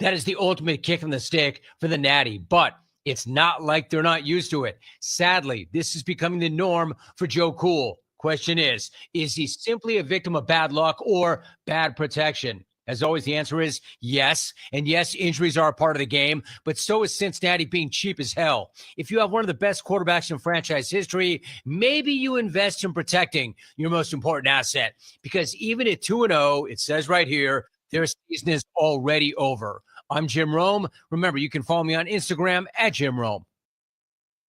That is the ultimate kick in the stick for the Natty, but it's not like they're not used to it. Sadly, this is becoming the norm for Joe Cool. Question is he simply a victim of bad luck or bad protection? As always, the answer is yes. And yes, injuries are a part of the game, but so is Cincinnati being cheap as hell. If you have one of the best quarterbacks in franchise history, maybe you invest in protecting your most important asset. Because even at 2-0, it says right here, their season is already over. I'm Jim Rome. Remember, you can follow me on Instagram at Jim Rome.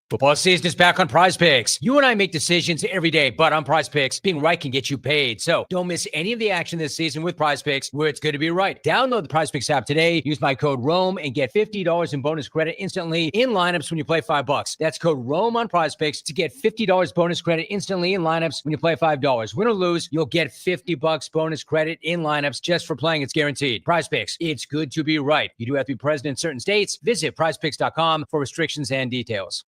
Football season is back on Prize Picks. You and I make decisions every day, but on Prize Picks, being right can get you paid. So don't miss any of the action this season with Prize Picks, where it's good to be right. Download the Prize Picks app today. Use my code ROME and get $50 in bonus credit instantly in lineups when you play $5. That's code ROME on Prize Picks to get $50 bonus credit instantly in lineups when you play $5. Win or lose, you'll get $50 bonus credit in lineups just for playing. It's guaranteed. Prize Picks, it's good to be right. You do have to be present in certain states. Visit prizepicks.com for restrictions and details.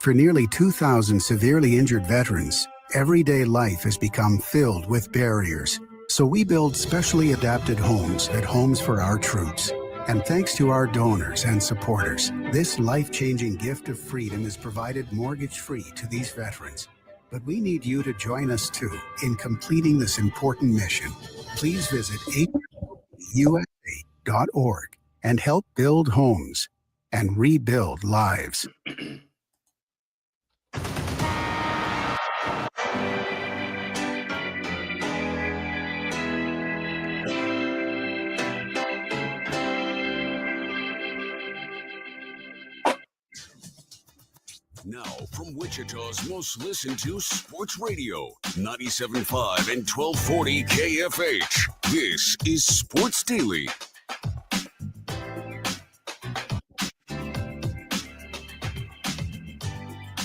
For nearly 2,000 severely injured veterans, everyday life has become filled with barriers. So we build specially adapted homes at Homes for Our Troops. And thanks to our donors and supporters, this life-changing gift of freedom is provided mortgage-free to these veterans. But we need you to join us too in completing this important mission. Please visit usa.org and help build homes and rebuild lives. Now, from Wichita's most listened to sports radio, 97.5 and 1240 KFH, this is Sports Daily.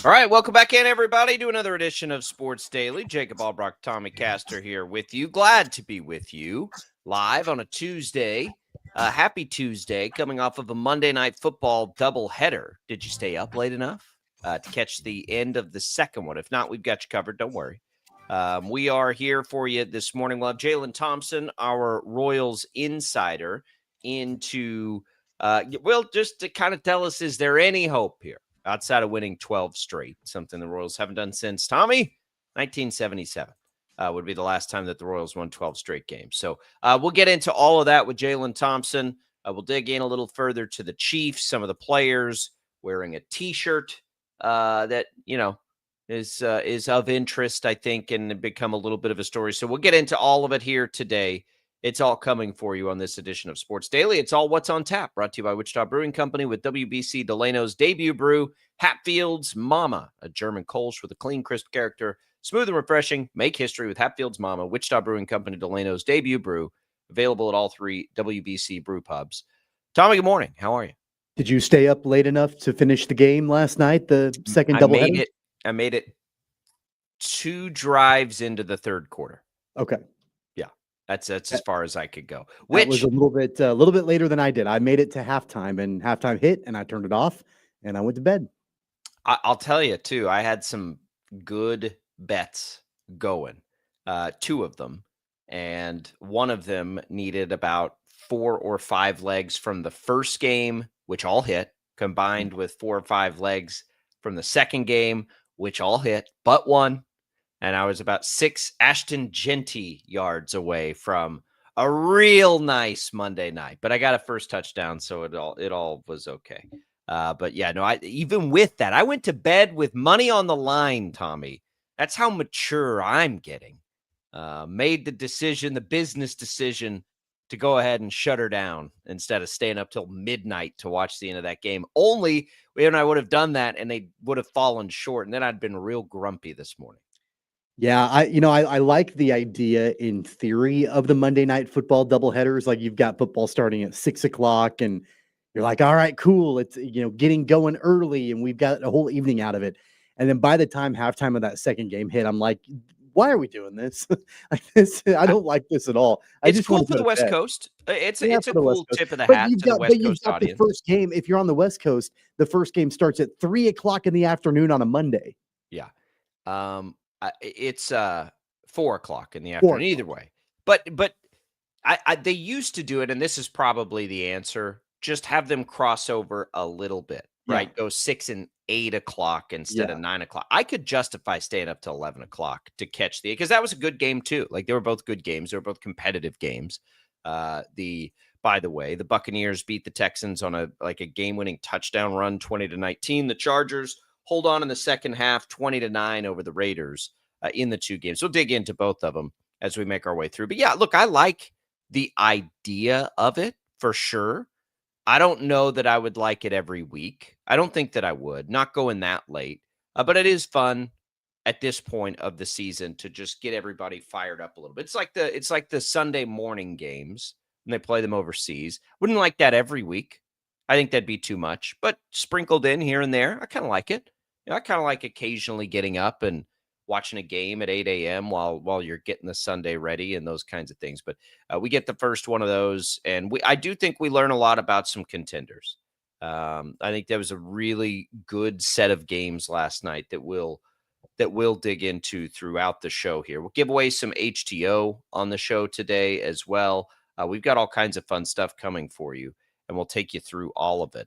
All right, welcome back in, everybody, to another edition of Sports Daily. Jacob Albrock, Tommy Castor here with you. Glad to be with you live on a Tuesday. Happy Tuesday, coming off of a Monday Night Football doubleheader. Did you stay up late enough to catch the end of the second one? If not, we've got you covered. Don't worry. We are here for you this morning. We'll have Jaylon Thompson, our Royals insider, into, just to kind of tell us, is there any hope here outside of winning 12 straight? Something the Royals haven't done since, Tommy, 1977. Would be the last time that the Royals won 12 straight games. So we'll get into all of that with Jaylon Thompson. We'll dig in a little further to the Chiefs, some of the players wearing a T-shirt that, is of interest, I think, and become a little bit of a story. So we'll get into all of it here today. It's all coming for you on this edition of Sports Daily. It's all what's on tap, brought to you by Wichita Brewing Company with WBC Delano's debut brew, Hatfield's Mama, a German Kolsch with a clean, crisp character. Smooth and refreshing. Make history with Hatfield's Mama, Wichita Brewing Company, Delano's debut brew. Available at all three WBC brew pubs. Tommy, good morning. How are you? Did you stay up late enough to finish the game last night, the second doubleheader? I made it 2 drives into the third quarter. Okay. Yeah, that's as far as I could go. Which was a little bit later than I did. I made it to halftime, and halftime hit, and I turned it off, and I went to bed. I'll tell you, too, I had some good bets going, 2 of them, and one of them needed about 4 or 5 legs from the first game, which all hit, combined with 4 or 5 legs from the second game, which all hit, but one. And I was about 6 Ashton Genty yards away from a real nice Monday night, but I got a first touchdown, so it all was okay. But yeah, no, even with that, I went to bed with money on the line, Tommy. That's how mature I'm getting. Made the business decision to go ahead and shut her down instead of staying up till midnight to watch the end of that game. Only when I would have done that and they would have fallen short, and then I'd been real grumpy this morning. Yeah, I like the idea in theory of the Monday Night Football doubleheaders. Like, you've got football starting at 6:00, and you're like, all right, cool. It's getting going early, and we've got a whole evening out of it. And then by the time halftime of that second game hit, I'm like, why are we doing this? Like this, I don't like this at all. It's cool for the West Coast. It's a cool tip of the hat to the West Coast audience. The first game, if you're on the West Coast, the first game starts at 3:00 in the afternoon on a Monday. Yeah. It's 4:00 in the afternoon either way. But they used to do it, and this is probably the answer. just have them cross over a little bit, right? Go 6 and 8 o'clock instead of 9 o'clock. I could justify staying up till 11 o'clock to catch because that was a good game too. Like they were both good games. They were both competitive games. By the way, the Buccaneers beat the Texans on a game-winning touchdown run, 20-19. The Chargers hold on in the second half, 20-9 over the Raiders in the two games. We'll dig into both of them as we make our way through. But yeah, look, I like the idea of it for sure. I don't know that I would like it every week. I don't think that I would, not going that late. But it is fun at this point of the season to just get everybody fired up a little bit. It's like the Sunday morning games when they play them overseas. Wouldn't like that every week. I think that'd be too much, but sprinkled in here and there, I kind of like it. I kind of like occasionally getting up and watching a game at 8 a.m. while you're getting the Sunday ready and those kinds of things. But we get the first one of those, and I do think we learn a lot about some contenders. I think there was a really good set of games last night that we'll dig into throughout the show here. We'll give away some HTO on the show today as well. We've got all kinds of fun stuff coming for you, and we'll take you through all of it.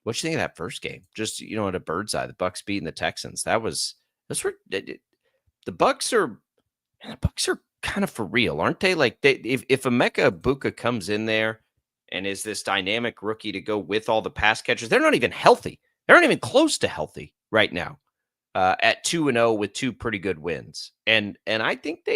What you think of that first game? Just, at a bird's eye, the Bucs beating the Texans. The Bucs are kind of for real, aren't they? Like if Emeka Egbuka comes in there and is this dynamic rookie to go with all the pass catchers, they're not even healthy. They're not even close to healthy right now. At 2-0 with two pretty good wins. And I think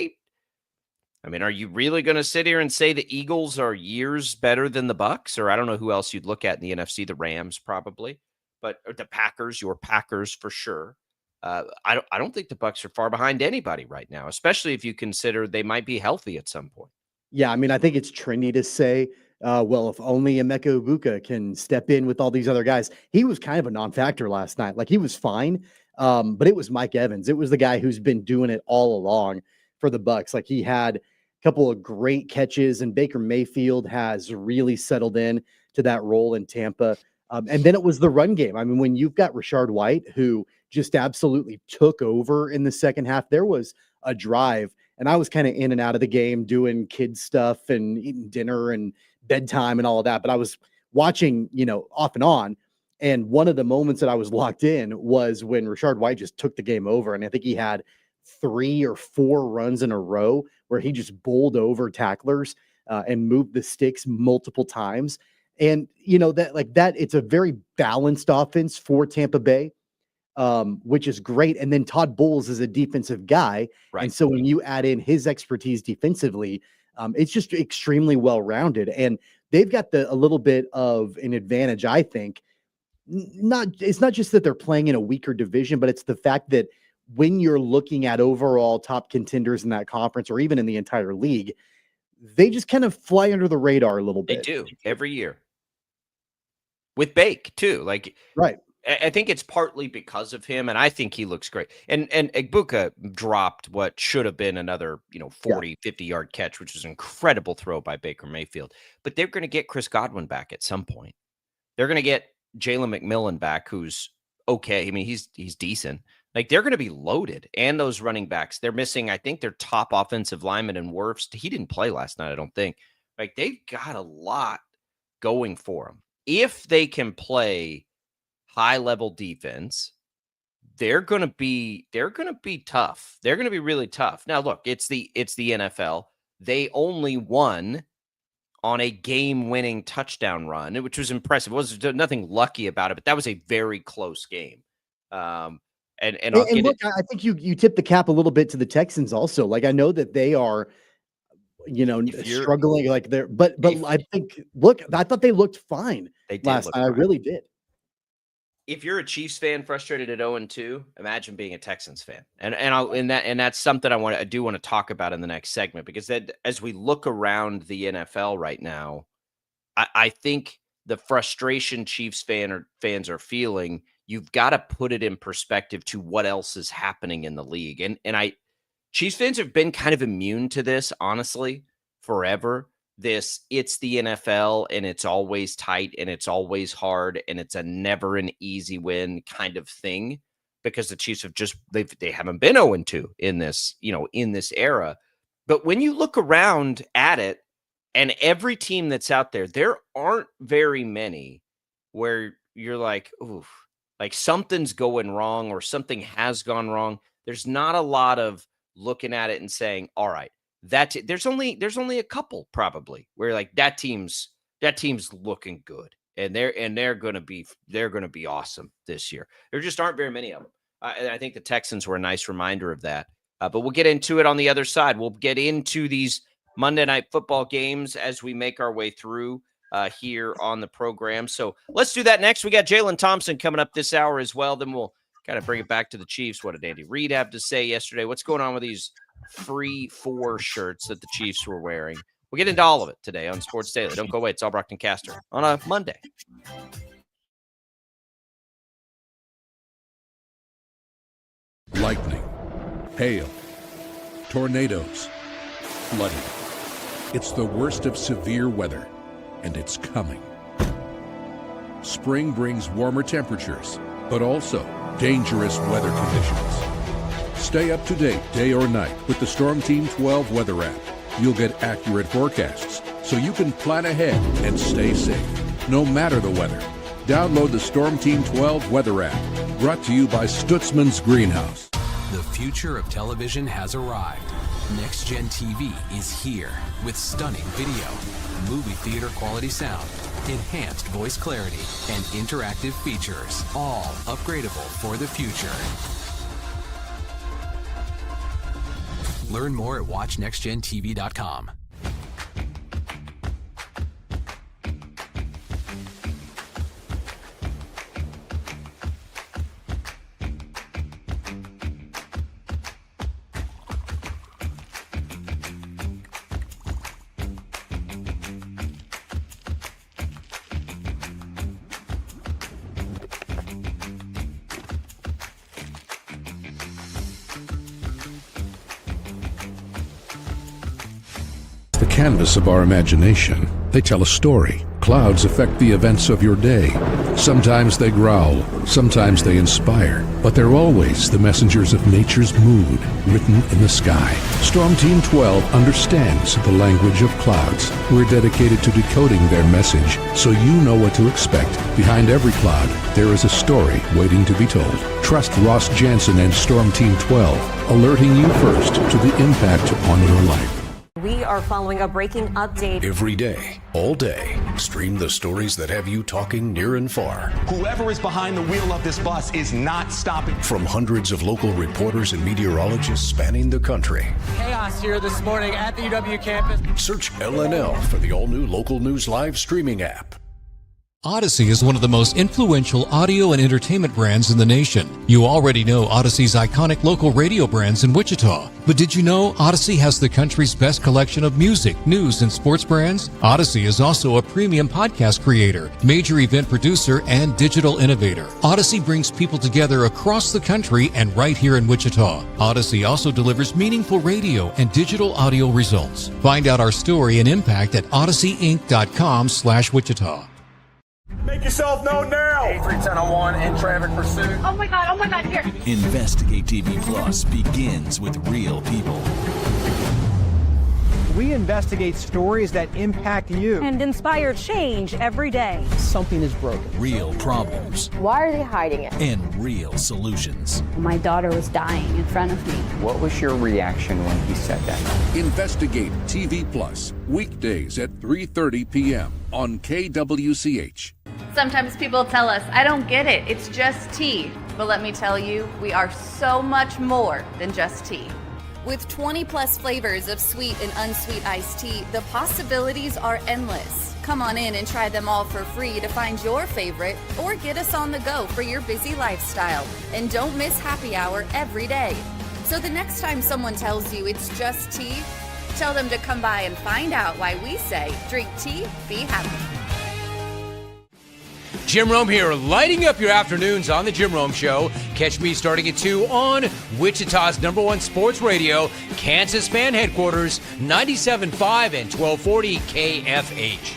are you really going to sit here and say the Eagles are years better than the Bucs? Or I don't know who else you'd look at in the NFC, the Rams probably, but the Packers, your Packers for sure. I don't think the Bucs are far behind anybody right now, especially if you consider they might be healthy at some point. Yeah, I think it's trendy to say, well, if only Emeka Egbuka can step in with all these other guys. He was kind of a non-factor last night. Like he was fine, but it was Mike Evans. It was the guy who's been doing it all along for the Bucs. Like he had a couple of great catches, and Baker Mayfield has really settled in to that role in Tampa. And then it was the run game. When you've got Rashard White, who just absolutely took over in the second half, there was a drive, and I was kind of in and out of the game doing kid stuff and eating dinner and bedtime and all of that. But I was watching, off and on. And one of the moments that I was locked in was when Rashard White just took the game over. And I think he had 3 or 4 runs in a row where he just bowled over tacklers and moved the sticks multiple times. And, that it's a very balanced offense for Tampa Bay, which is great. And then Todd Bowles is a defensive guy. Right. And so when you add in his expertise defensively, it's just extremely well-rounded. And they've got a little bit of an advantage, I think. It's not just that they're playing in a weaker division, but it's the fact that when you're looking at overall top contenders in that conference or even in the entire league, they just kind of fly under the radar a little bit. They do every year. With Bake too. Right. I think it's partly because of him, and I think he looks great. And Egbuka dropped what should have been another, 40, 50-yard catch, which was an incredible throw by Baker Mayfield. But they're going to get Chris Godwin back at some point. They're going to get Jalen McMillan back, who's okay. He's decent. They're going to be loaded. And those running backs, they're missing, I think, their top offensive lineman in Wirfs. He didn't play last night, I don't think. They've got a lot going for them. If they can play high-level defense, they're going to be tough. They're going to be really tough. Now, look, it's the NFL. They only won on a game-winning touchdown run, which was impressive. It was nothing lucky about it, but that was a very close game. And look, I think you tip the cap a little bit to the Texans also. I know that they are, struggling but I think, look, I thought they looked fine last night. I really did. If you're a Chiefs fan frustrated at 0-2, imagine being a Texans fan. And that's something I do want to talk about in the next segment, because as we look around the NFL right now, I think the frustration Chiefs fans are feeling, you've got to put it in perspective to what else is happening in the league. And Chiefs fans have been kind of immune to this, honestly, forever. It's the NFL, and it's always tight, and it's always hard, and it's a never an easy win kind of thing, because the Chiefs have they haven't been 0-2 in this, in this era. But when you look around at it, And every team that's out there, there aren't very many where you're like, oof, like something's going wrong or something has gone wrong. There's not a lot of looking at it and saying, all right, there's only a couple probably where like that team's looking good and they're going to be awesome this year. There just aren't very many of them. I think the Texans were a nice reminder of that. But we'll get into it on the other side. We'll get into these Monday Night Football games as we make our way through here on the program. So let's do that next. We got Jaylon Thompson coming up this hour as well. Then we'll kind of bring it back to the Chiefs. What did Andy Reid have to say yesterday? What's going on with these free 4 shirts that the Chiefs were wearing? We'll get into all of it today on Sports Daily. Don't go away. It's all Brockton Caster on a Monday. Lightning, hail, tornadoes, flooding. It's the worst of severe weather, and it's coming. Spring brings warmer temperatures, but also dangerous weather conditions. Stay up to date day or night with the Storm Team 12 weather app. You'll get accurate forecasts, so you can plan ahead and stay safe, no matter the weather. Download the Storm Team 12 weather app, brought to you by Stutzman's Greenhouse. The future of television has arrived. Next Gen TV is here with stunning video, movie theater quality sound, enhanced voice clarity, and interactive features, all upgradable for the future. Learn more at watchnextgentv.com. The canvas of our imagination. They tell a story. Clouds affect the events of your day. Sometimes they growl, sometimes they inspire, but they're always the messengers of nature's mood, written in the sky. Storm Team 12 understands the language of clouds. We're dedicated to decoding their message, so you know what to expect. Behind every cloud, there is a story waiting to be told. Trust Ross Jansen and Storm Team 12, alerting you first to the impact on your life. We are following a breaking update. Every day, all day, stream the stories that have you talking near and far. Whoever is behind the wheel of this bus is not stopping. From hundreds of local reporters and meteorologists spanning the country. Chaos here this morning at the UW campus. Search LNL for the all-new Local News Live streaming app. Odyssey is one of the most influential audio and entertainment brands in the nation. You already know Odyssey's iconic local radio brands in Wichita. But did you know Odyssey has the country's best collection of music, news, and sports brands? Odyssey is also a premium podcast creator, major event producer, and digital innovator. Odyssey brings people together across the country and right here in Wichita. Odyssey also delivers meaningful radio and digital audio results. Find out our story and impact at odysseyinc.com/Wichita. Make yourself known now. 310-1 in traffic pursuit. Oh my God, here. Investigate TV Plus begins with real people. We investigate stories that impact you and inspire change every day. Something is broken. Real problems. Why are they hiding it? And real solutions. My daughter was dying in front of me. What was your reaction when he said that? Investigate TV Plus, weekdays at 3:30 p.m. on KWCH. Sometimes people tell us, I don't get it, it's just tea. But let me tell you, we are so much more than just tea. With 20 plus flavors of sweet and unsweet iced tea, the possibilities are endless. Come on in and try them all for free to find your favorite, or get us on the go for your busy lifestyle. And don't miss happy hour every day. So the next time someone tells you it's just tea, tell them to come by and find out why we say, drink tea, be happy. Jim Rome here, lighting up your afternoons on The Jim Rome Show. Catch me starting at 2 on Wichita's #1 sports radio, Kansas fan headquarters, 97.5 and 1240 KFH.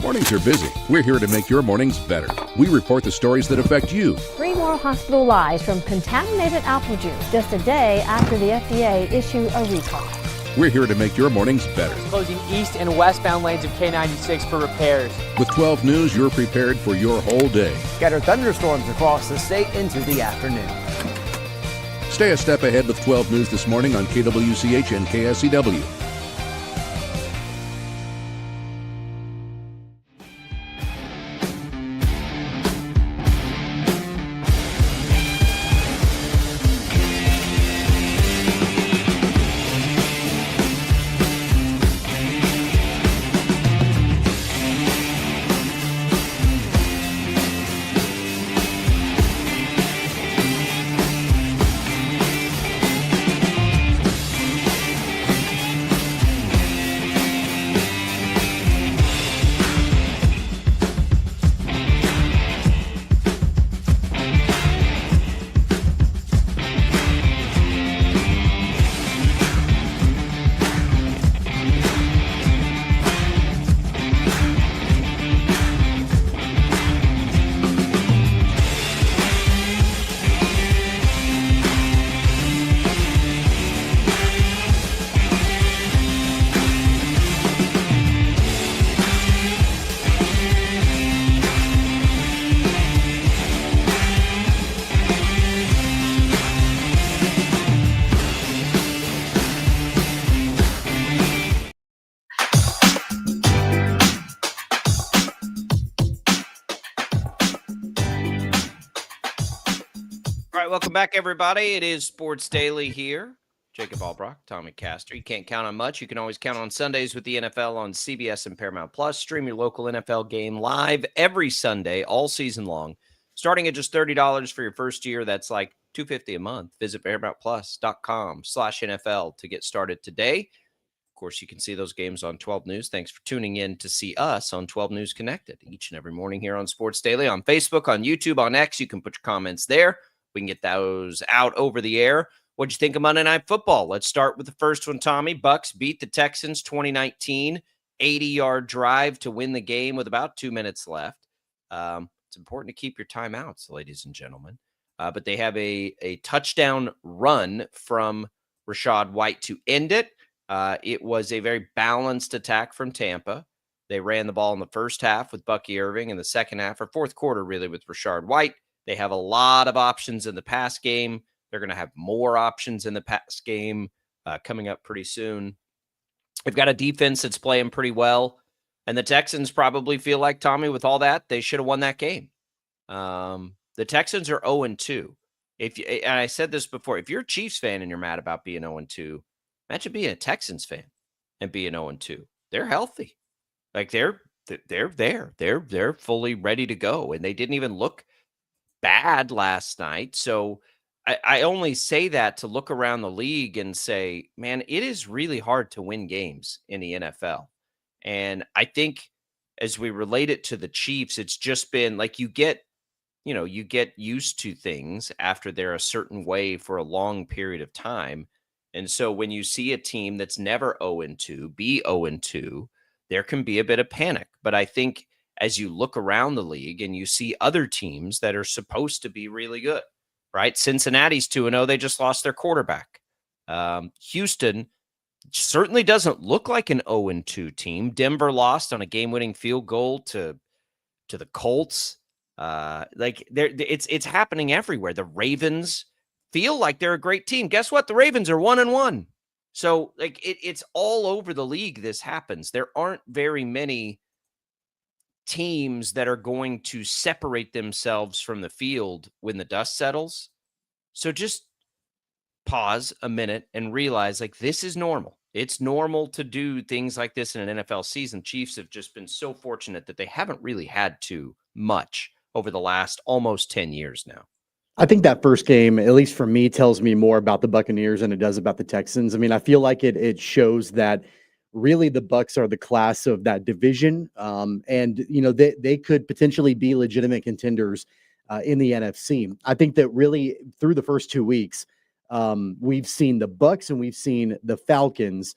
Mornings are busy. We're here to make your mornings better. We report the stories that affect you. 3 more more hospital lives from contaminated apple juice just a day after the FDA issued a recall. We're here to make your mornings better. Closing east and westbound lanes of K96 for repairs. With 12 News, you're prepared for your whole day. Scattered thunderstorms across the state into the afternoon. Stay a step ahead with 12 News this morning on KWCH and KSEW. Welcome back, everybody. It is Sports Daily here. Jacob Albrock, Tommy Castor. You can't count on much. You can always count on Sundays with the NFL on CBS and Paramount Plus. Stream your local NFL game live every Sunday, all season long. Starting at just $30 for your first year, that's like $250 a month. Visit ParamountPlus.com/NFL to get started today. Of course, you can see those games on 12 News. Thanks for tuning in to see us on 12 News Connected each and every morning here on Sports Daily, on Facebook, on YouTube, on X. You can put your comments there. We can get those out over the air. What'd you think of Monday Night Football? Let's start with the first one, Tommy. Bucks beat the Texans 2019, 80-yard drive to win the game with about 2 minutes left. It's important to keep your timeouts, ladies and gentlemen. But they have a touchdown run from Rachaad White to end it. It was a very balanced attack from Tampa. They ran the ball in the first half with Bucky Irving, in the second half, or fourth quarter, really, with Rachaad White. They have a lot of options in the pass game. They're going to have more options in the pass game coming up pretty soon. They've got a defense that's playing pretty well. And the Texans probably feel like, Tommy, with all that, they should have won that game. The Texans are 0-2. And I said this before, if you're a Chiefs fan and you're mad about being 0-2, imagine being a Texans fan and being 0-2. They're healthy. Like they're there. They're fully ready to go. And they didn't even look bad last night. So I only say that to look around the league and say, man, it is really hard to win games in the NFL. And I think as we relate it to the Chiefs, it's just been like you get used to things after they're a certain way for a long period of time. And so when you see a team that's never 0-2 be 0-2, there can be a bit of panic. But I think as you look around the league and you see other teams that are supposed to be really good, right? Cincinnati's 2-0. They just lost their quarterback. Houston certainly doesn't look like an 0-2 team. Denver lost on a game-winning field goal to the Colts. It's happening everywhere. The Ravens feel like they're a great team. Guess what? The Ravens are 1-1. So it's all over the league. This happens. There aren't very many teams that are going to separate themselves from the field when the dust settles. So just pause a minute and realize this is normal. It's normal to do things like this in an NFL season. Chiefs have just been so fortunate that they haven't really had to much over the last almost 10 years now. I think that first game, at least for me, tells me more about the Buccaneers than it does about the Texans. I mean, I feel like it shows that really the Bucs are the class of that division. And, they could potentially be legitimate contenders in the NFC. I think that really through the first 2 weeks, we've seen the Bucs and we've seen the Falcons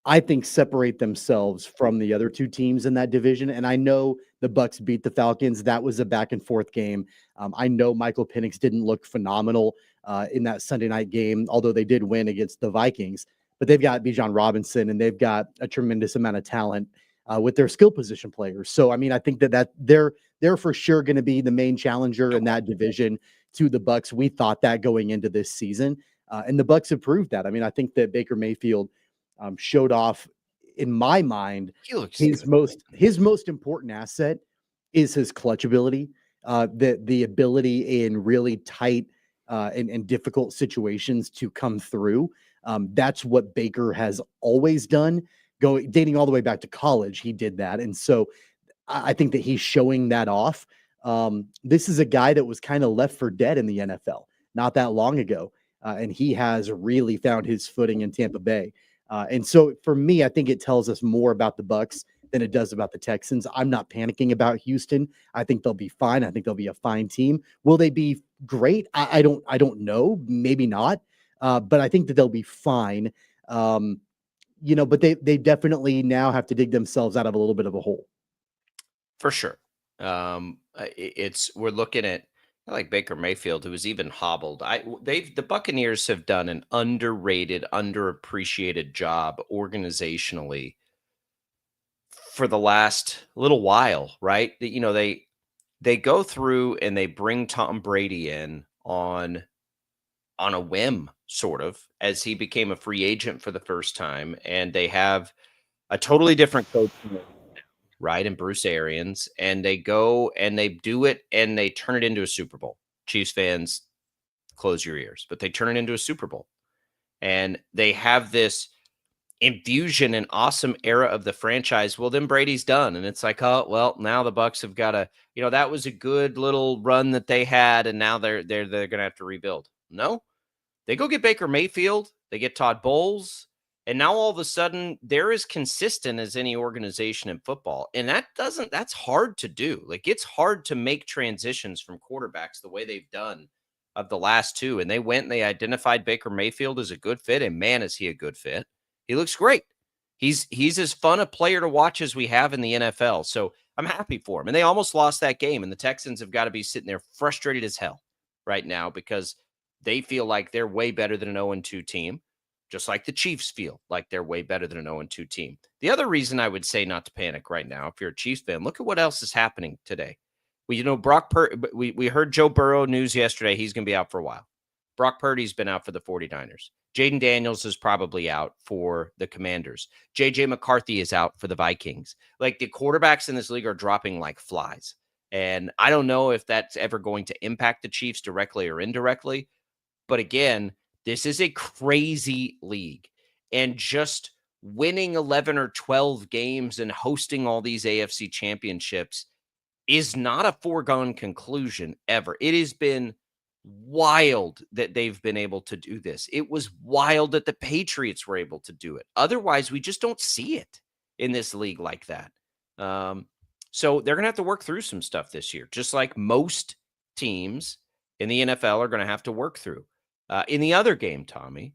I think, separate themselves from the other two teams in that division. And I know the Bucks beat the Falcons. That was a back and forth game. I know Michael Penix didn't look phenomenal in that Sunday night game, although they did win against the Vikings. But they've got Bijan Robinson, and they've got a tremendous amount of talent with their skill position players. So, I mean, I think that they're for sure going to be the main challenger in that division to the Bucks. We thought that going into this season, and the Bucks have proved that. I mean, I think that Baker Mayfield showed off, in my mind, his most important asset is his clutch ability, the ability in really tight and difficult situations to come through. That's what Baker has always done. Dating all the way back to college, he did that. And so I think that he's showing that off. This is a guy that was kind of left for dead in the NFL not that long ago. And he has really found his footing in Tampa Bay. And so for me, I think it tells us more about the Bucks than it does about the Texans. I'm not panicking about Houston. I think they'll be fine. I think they'll be a fine team. Will they be great? I don't know. Maybe not. But I think that they'll be fine. But they definitely now have to dig themselves out of a little bit of a hole. For sure. We're looking at like Baker Mayfield, who was even hobbled. The Buccaneers have done an underrated, underappreciated job organizationally for the last little while, right? They go through and they bring Tom Brady in on a whim, sort of, as he became a free agent for the first time, and they have a totally different coach, right, and Bruce Arians, and they go and they do it and they turn it into a Super Bowl. Chiefs fans, close your ears, but they turn it into a Super Bowl. And they have this infusion and awesome era of the franchise. Well, then Brady's done. And it's like, oh, well, now the Bucks have got to, that was a good little run that they had, and now they're going to have to rebuild. No, they go get Baker Mayfield, they get Todd Bowles, and now all of a sudden they're as consistent as any organization in football. And that's hard to do. Like, it's hard to make transitions from quarterbacks the way they've done of the last two. And they went and they identified Baker Mayfield as a good fit. And man, is he a good fit. He looks great. He's as fun a player to watch as we have in the NFL. So I'm happy for him. And they almost lost that game. And the Texans have got to be sitting there frustrated as hell right now because they feel like they're way better than an 0-2 team. Just like the Chiefs feel like they're way better than an 0-2 team. The other reason I would say not to panic right now, if you're a Chiefs fan, look at what else is happening today. We heard Joe Burrow news yesterday. He's going to be out for a while. Brock Purdy's been out for the 49ers. Jaden Daniels is probably out for the Commanders. J.J. McCarthy is out for the Vikings. Like, the quarterbacks in this league are dropping like flies. And I don't know if that's ever going to impact the Chiefs directly or indirectly. But again, this is a crazy league, and just winning 11 or 12 games and hosting all these AFC championships is not a foregone conclusion ever. It has been wild that they've been able to do this. It was wild that the Patriots were able to do it. Otherwise, we just don't see it in this league like that. So they're going to have to work through some stuff this year, just like most teams in the NFL are going to have to work through. In the other game, Tommy,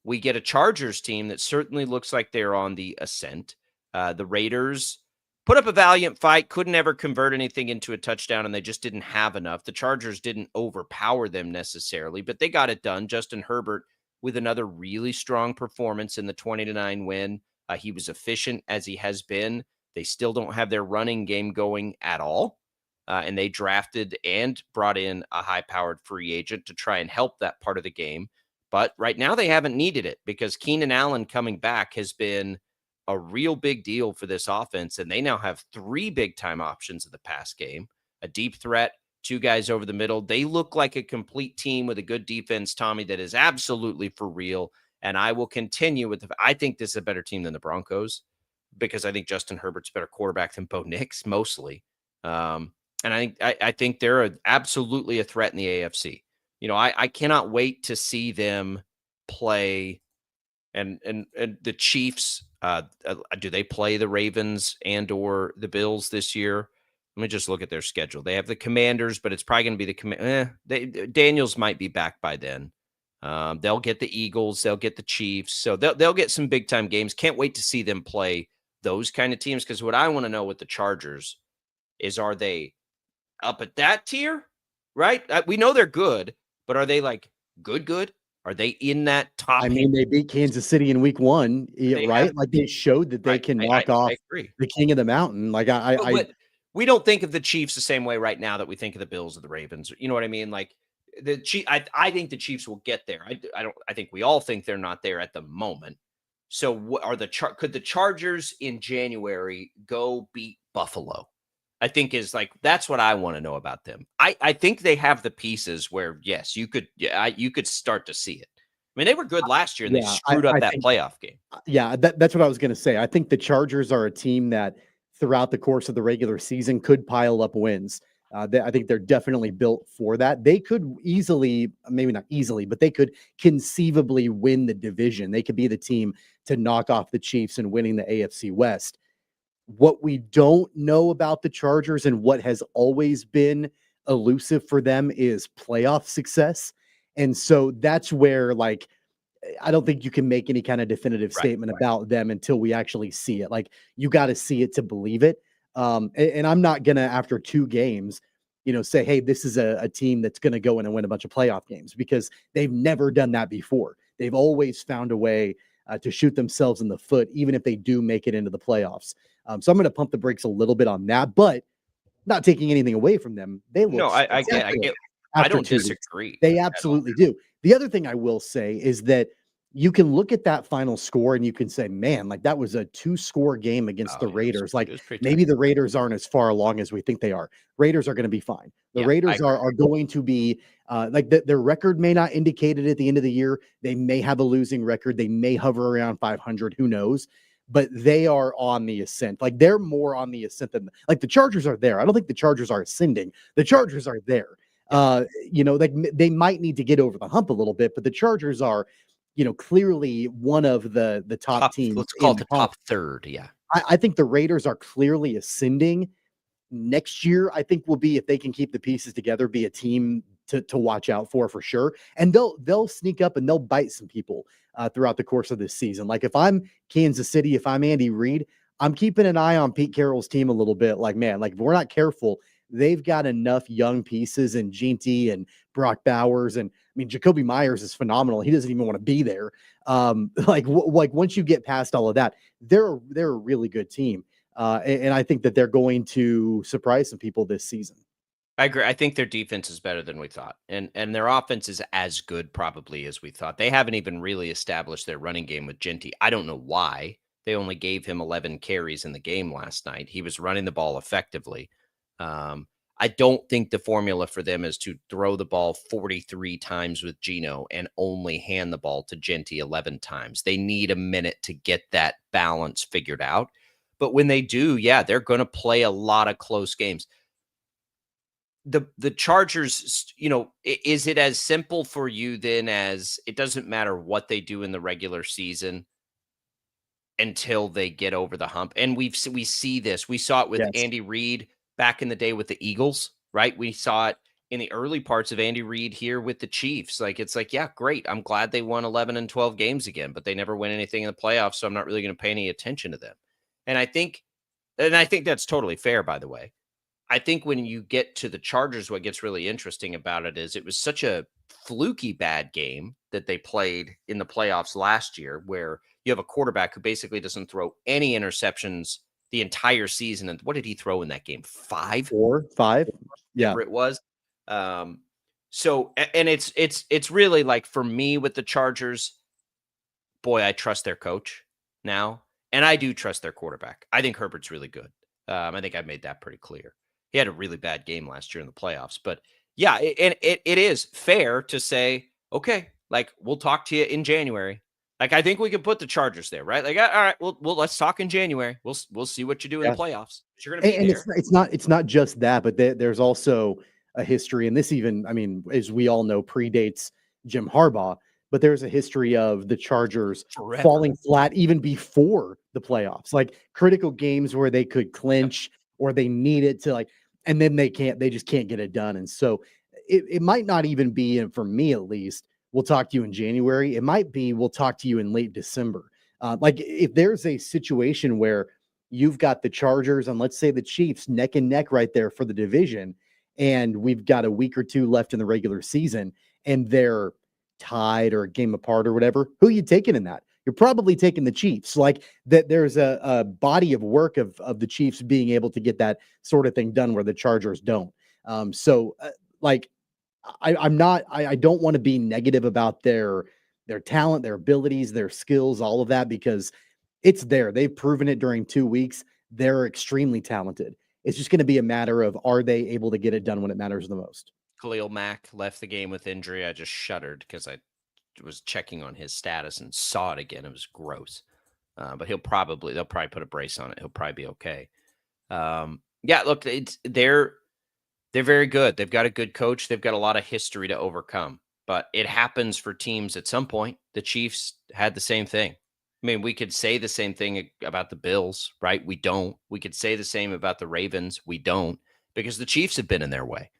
we get a Chargers team that certainly looks like they're on the ascent. The Raiders put up a valiant fight, couldn't ever convert anything into a touchdown, and they just didn't have enough. The Chargers didn't overpower them necessarily, but they got it done. Justin Herbert with another really strong performance in the 20-9 win. He was efficient as he has been. They still don't have their running game going at all. And they drafted and brought in a high-powered free agent to try and help that part of the game. But right now they haven't needed it because Keenan Allen coming back has been a real big deal for this offense. And they now have 3 big-time options in the pass game, a deep threat, 2 guys over the middle. They look like a complete team with a good defense, Tommy, that is absolutely for real. And I will continue with I think this is a better team than the Broncos because I think Justin Herbert's a better quarterback than Bo Nix, mostly. And I think they're absolutely a threat in the AFC. I cannot wait to see them play. And the Chiefs, do they play the Ravens and or the Bills this year? Let me just look at their schedule. They have the Commanders, but it's probably going to be Daniels might be back by then. They'll get the Eagles, they'll get the Chiefs, so they'll get some big time games. Can't wait to see them play those kind of teams, because what I want to know with the Chargers is, are they up at that tier? Right? We know they're good, but are they like good? Are they in that top? I mean, they beat Kansas City in week 1, right? Like they showed that they can knock off the king of the mountain. Like we don't think of the Chiefs the same way right now that we think of the Bills or the Ravens. You know what I mean? Like the Chiefs, I think the Chiefs will get there. I think we all think they're not there at the moment. So what are could the Chargers in January go beat Buffalo? I think is like, that's what I want to know about them. I think they have the pieces where, yes, you could start to see it. I mean, they were good last year and they screwed up that playoff game. Yeah, that's what I was going to say. I think the Chargers are a team that throughout the course of the regular season could pile up wins. I think they're definitely built for that. They could easily, maybe not easily, but they could conceivably win the division. They could be the team to knock off the Chiefs and winning the AFC West. What we don't know about the Chargers and what has always been elusive for them is playoff success. And so that's where, like, I don't think you can make any kind of definitive statement about them until we actually see it. Like, you got to see it to believe it. And I'm not going to, after 2 games, say, hey, this is a team that's going to go in and win a bunch of playoff games, because they've never done that before. They've always found a way to shoot themselves in the foot, even if they do make it into the playoffs. So I'm going to pump the brakes a little bit on that, but not taking anything away from them. They look I don't disagree. They absolutely do. The other thing I will say is that you can look at that final score and you can say, man, like that was a 2-score game against the Raiders. Like maybe the Raiders aren't as far along as we think they are. Raiders are going to be fine. The Raiders are going to be their record may not indicate it at the end of the year. They may have a losing record. They may hover around 500. Who knows? But they are on the ascent. Like they're more on the ascent than like the Chargers are there. I don't think the Chargers are ascending. The Chargers are there. Like they might need to get over the hump a little bit, but the Chargers are, clearly one of the top teams. Let's call it the top third. Yeah. I think the Raiders are clearly ascending. Next year, I think will be, if they can keep the pieces together, be a team to watch out for sure. And they'll sneak up and they'll bite some people throughout the course of this season. Like if I'm Kansas City, if I'm Andy Reid, I'm keeping an eye on Pete Carroll's team a little bit. Like, man, like if we're not careful, they've got enough young pieces and Ginty and Brock Bowers. And I mean, Jacoby Myers is phenomenal. He doesn't even want to be there. Like once you get past all of that, they're a really good team. And I think that they're going to surprise some people this season. I agree. I think their defense is better than we thought. And their offense is as good probably as we thought. They haven't even really established their running game with Ginty. I don't know why. They only gave him 11 carries in the game last night. He was running the ball effectively. I don't think the formula for them is to throw the ball 43 times with Geno and only hand the ball to Ginty 11 times. They need a minute to get that balance figured out. But when they do, yeah, they're going to play a lot of close games. The Chargers, is it as simple for you then as it doesn't matter what they do in the regular season until they get over the hump? And we see this. We saw it with Andy Reid back in the day with the Eagles, right? We saw it in the early parts of Andy Reid here with the Chiefs. Like, it's like, yeah, great. I'm glad they won 11 and 12 games again, but they never win anything in the playoffs, so I'm not really going to pay any attention to them. And I think that's totally fair, by the way. I think when you get to the Chargers, what gets really interesting about it is it was such a fluky bad game that they played in the playoffs last year, where you have a quarterback who basically doesn't throw any interceptions the entire season. And what did he throw in that game? 5? 4, 5. Yeah, it was. So, and it's really like, for me with the Chargers, boy, I trust their coach now. And I do trust their quarterback. I think Herbert's really good. I think I've made that pretty clear. He had a really bad game last year in the playoffs, but yeah, it is fair to say, okay, like we'll talk to you in January. Like, I think we can put the Chargers there, right? Like, all right, well, let's talk in January. We'll see what you do in the playoffs. You're going to be there. It's not just that, but there's also a history, and this even, I mean, as we all know, predates Jim Harbaugh, but there's a history of the Chargers falling flat even before the playoffs, like critical games where they could clinch or they need it to, like, and then they just can't get it done. And so it might not even be, for me at least, we'll talk to you in January. It might be we'll talk to you in late December. Like if there's a situation where you've got the Chargers and let's say the Chiefs neck and neck right there for the division, and we've got a week or two left in the regular season, and they're tied or a game apart or whatever, who are you taking in that? You're probably taking the Chiefs. Like that there's a body of work of the Chiefs being able to get that sort of thing done where the Chargers don't. Like I don't want to be negative about their talent, their abilities, their skills, all of that, because it's there. They've proven it during 2 weeks. They're extremely talented. It's just going to be a matter of, are they able to get it done when it matters the most? Khalil Mack left the game with injury. I just shuddered because I was checking on his status and saw it again. It was gross. But they'll probably put a brace on it. He'll probably be okay. Yeah, look, they're very good. They've got a good coach. They've got a lot of history to overcome. But it happens for teams at some point. The Chiefs had the same thing. I mean, we could say the same thing about the Bills, right? We don't. We could say the same about the Ravens. We don't, because the Chiefs have been in their way.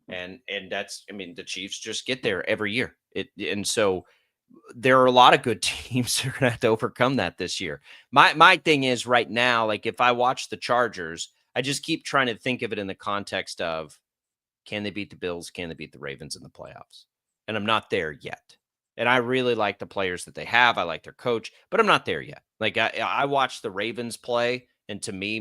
And that's, I mean, the Chiefs just get there every year. And so there are a lot of good teams that are going to have to overcome that this year. My thing is right now, like if I watch the Chargers, I just keep trying to think of it in the context of, can they beat the Bills? Can they beat the Ravens in the playoffs? And I'm not there yet. And I really like the players that they have. I like their coach, but I'm not there yet. Like I watched the Ravens play, and to me,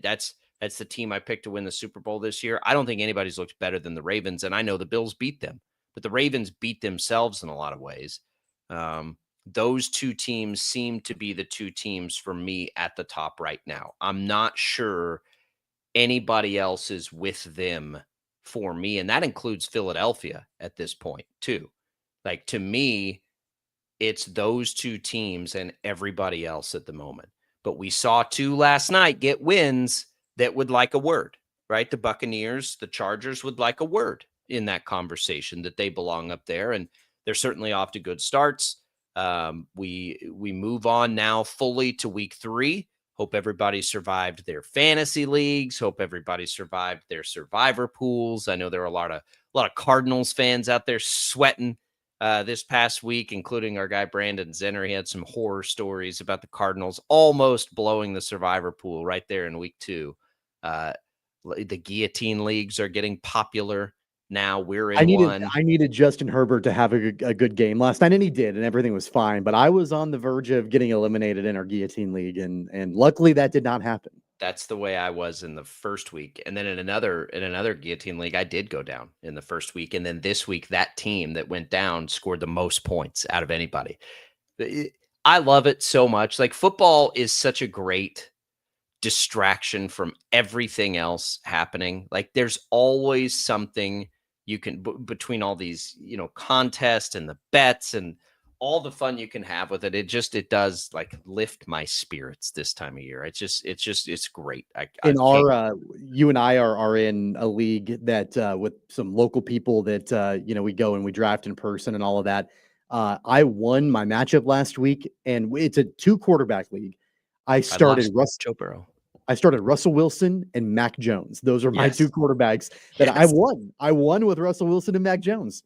that's the team I picked to win the Super Bowl this year. I don't think anybody's looked better than the Ravens, and I know the Bills beat them, but the Ravens beat themselves in a lot of ways. Those two teams seem to be the two teams for me at the top right now. I'm not sure anybody else is with them for me, and that includes Philadelphia at this point too. Like, to me, it's those two teams and everybody else at the moment. But we saw two last night get wins that would like a word, right? The Buccaneers, the Chargers would like a word in that conversation, that they belong up there. And they're certainly off to good starts. We move on now fully to week 3. Hope everybody survived their fantasy leagues. Hope everybody survived their survivor pools. I know there are a lot of Cardinals fans out there sweating this past week, including our guy Brandon Zenner. He had some horror stories about the Cardinals almost blowing the survivor pool right there in week 2. The guillotine leagues are getting popular now. We're in one. I needed Justin Herbert to have a good game last night, and he did, and everything was fine. But I was on the verge of getting eliminated in our guillotine league, and luckily that did not happen. That's the way I was in the first week. And then in another guillotine league, I did go down in the first week. And then this week, that team that went down scored the most points out of anybody. I love it so much. Like, football is such a great distraction from everything else happening. Like, there's always something you can, between all these, contests and the bets and all the fun you can have with it. It does like lift my spirits this time of year. It's great. You and I are in a league that with some local people that we go and we draft in person and all of that. I won my matchup last week, and it's a 2 quarterback league. I started Joe Burrow. I started Russell Wilson and Mac Jones. Those are my 2 quarterbacks that I won. I won with Russell Wilson and Mac Jones.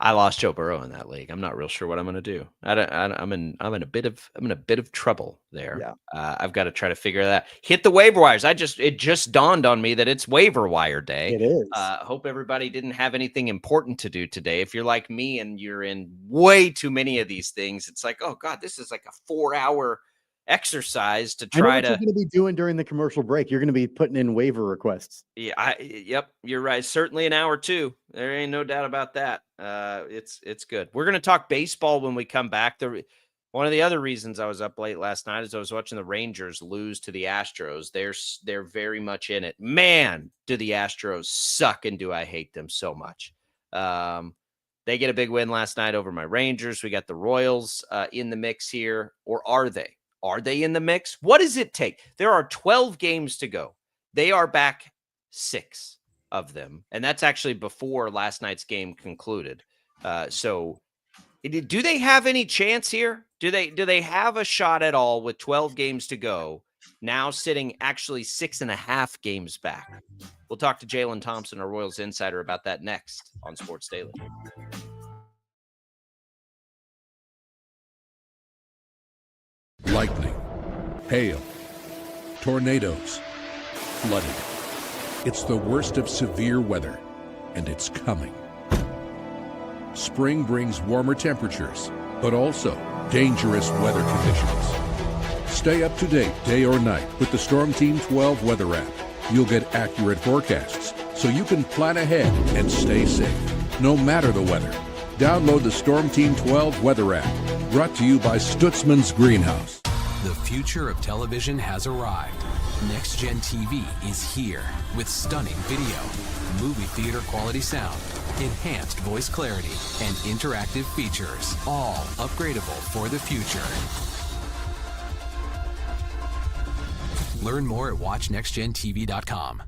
I lost Joe Burrow in that league. I'm not real sure what I'm going to do. I'm in a bit of trouble there. Yeah. I've got to try to figure that. Hit the waiver wires. It just dawned on me that it's waiver wire day. It is. Hope everybody didn't have anything important to do today. If you're like me and you're in way too many of these things, it's like, oh God, this is like a 4-hour exercise to try you're going to be doing during the commercial break. You're going to be putting in waiver requests. Yeah, yep, you're right. Certainly an hour too. There ain't no doubt about that. It's good. We're going to talk baseball when we come back. One of the other reasons I was up late last night is I was watching the Rangers lose to the Astros. They're very much in it. Man, do the Astros suck, and do I hate them so much. They get a big win last night over my Rangers. We got the Royals in the mix here, or are they? Are they in the mix? What does it take? There are 12 games to go. They are back 6 of them. And that's actually before last night's game concluded. So do they have any chance here? Do they have a shot at all with 12 games to go, now sitting actually 6.5 games back? We'll talk to Jaylon Thompson, our Royals insider, about that next on Sports Daily. lightning, hail, tornadoes, flooding. It's the worst of severe weather, and it's coming. Spring brings warmer temperatures, but also dangerous weather conditions. Stay up to date day or night with the Storm Team 12 weather app. You'll get accurate forecasts, so you can plan ahead and stay safe, no matter the weather. Download the Storm Team 12 weather app, brought to you by Stutzman's Greenhouse. The future of television has arrived. Next Gen TV is here with stunning video, movie theater quality sound, enhanced voice clarity, and interactive features, all upgradable for the future. Learn more at watchnextgentv.com.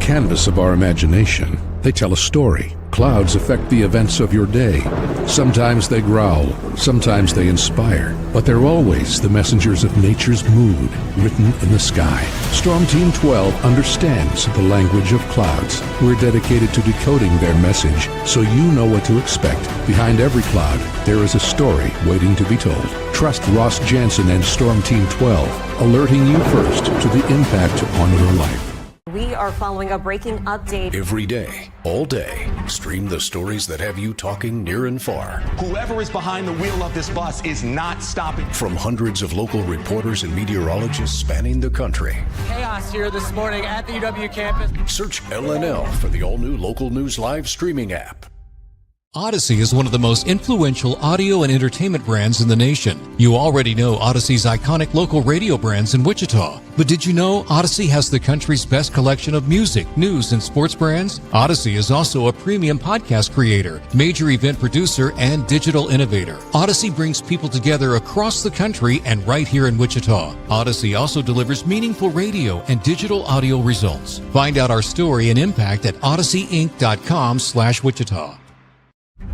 Canvas of our imagination. They tell a story. Clouds affect the events of your day. Sometimes they growl, sometimes they inspire, but they're always the messengers of nature's mood, written in the sky. Storm Team 12 understands the language of clouds. We're dedicated to decoding their message, so you know what to expect. Behind every cloud, there is a story waiting to be told. Trust Ross Jansen and Storm Team 12, alerting you first to the impact on your life. We are following a breaking update. Every day, all day, stream the stories that have you talking near and far. Whoever is behind the wheel of this bus is not stopping. From hundreds of local reporters and meteorologists spanning the country. Chaos here this morning at the UW campus. Search LNL for the all-new Local News Live streaming app. Odyssey is one of the most influential audio and entertainment brands in the nation. You already know Odyssey's iconic local radio brands in Wichita. But did you know Odyssey has the country's best collection of music, news, and sports brands? Odyssey is also a premium podcast creator, major event producer, and digital innovator. Odyssey brings people together across the country and right here in Wichita. Odyssey also delivers meaningful radio and digital audio results. Find out our story and impact at odysseyinc.com/Wichita.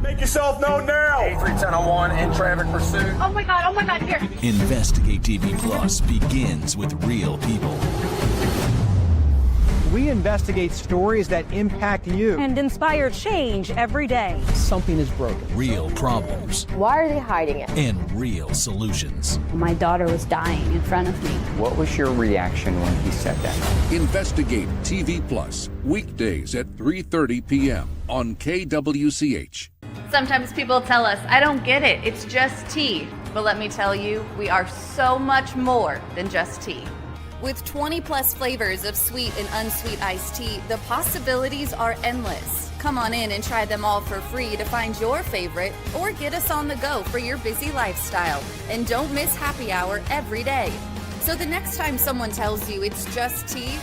Make yourself known now. 310-01 in traffic pursuit. Oh my God, here. Investigate TV Plus begins with real people. We investigate stories that impact you. And inspire change every day. Something is broken. Real problems. Why are they hiding it? And real solutions. My daughter was dying in front of me. What was your reaction when he said that? Investigate TV Plus, weekdays at 3:30 p.m. on KWCH. Sometimes people tell us, I don't get it, it's just tea. But let me tell you, we are so much more than just tea. With 20 plus flavors of sweet and unsweet iced tea, the possibilities are endless. Come on in and try them all for free to find your favorite or get us on the go for your busy lifestyle. And don't miss happy hour every day. So the next time someone tells you it's just tea,